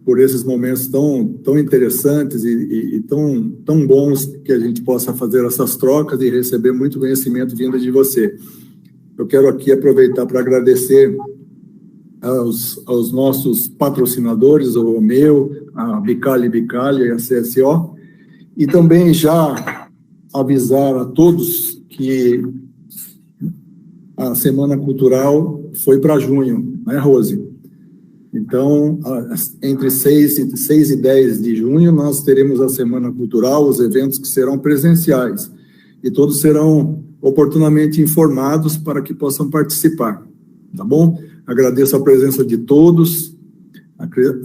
por esses momentos tão interessantes e tão bons que a gente possa fazer essas trocas e receber muito conhecimento vindo de você. Eu quero aqui aproveitar para agradecer aos nossos patrocinadores, o meu, a Bicalho e a CSO, e também já avisar a todos que a Semana Cultural foi para junho, né, Rose? Então, entre 6 e 10 de junho, nós teremos a Semana Cultural, os eventos que serão presenciais, e todos serão oportunamente informados para que possam participar, tá bom? Agradeço a presença de todos,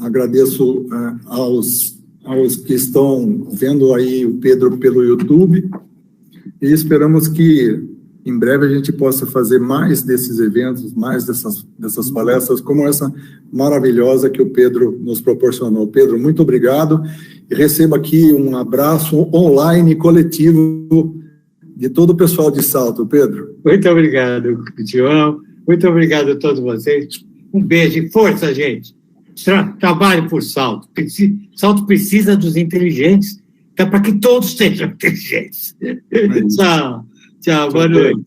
agradeço aos que estão vendo aí o Pedro pelo YouTube, e esperamos que em breve a gente possa fazer mais desses eventos, mais dessas palestras, como essa maravilhosa que o Pedro nos proporcionou. Pedro, muito obrigado, e receba aqui um abraço online coletivo de todo o pessoal de Salto, Pedro. Muito obrigado, João. Muito obrigado a todos vocês. Um beijo e força, gente. Trabalhe por Salto. Salto precisa dos inteligentes, para que todos sejam inteligentes. Tchau. Tchau, boa noite.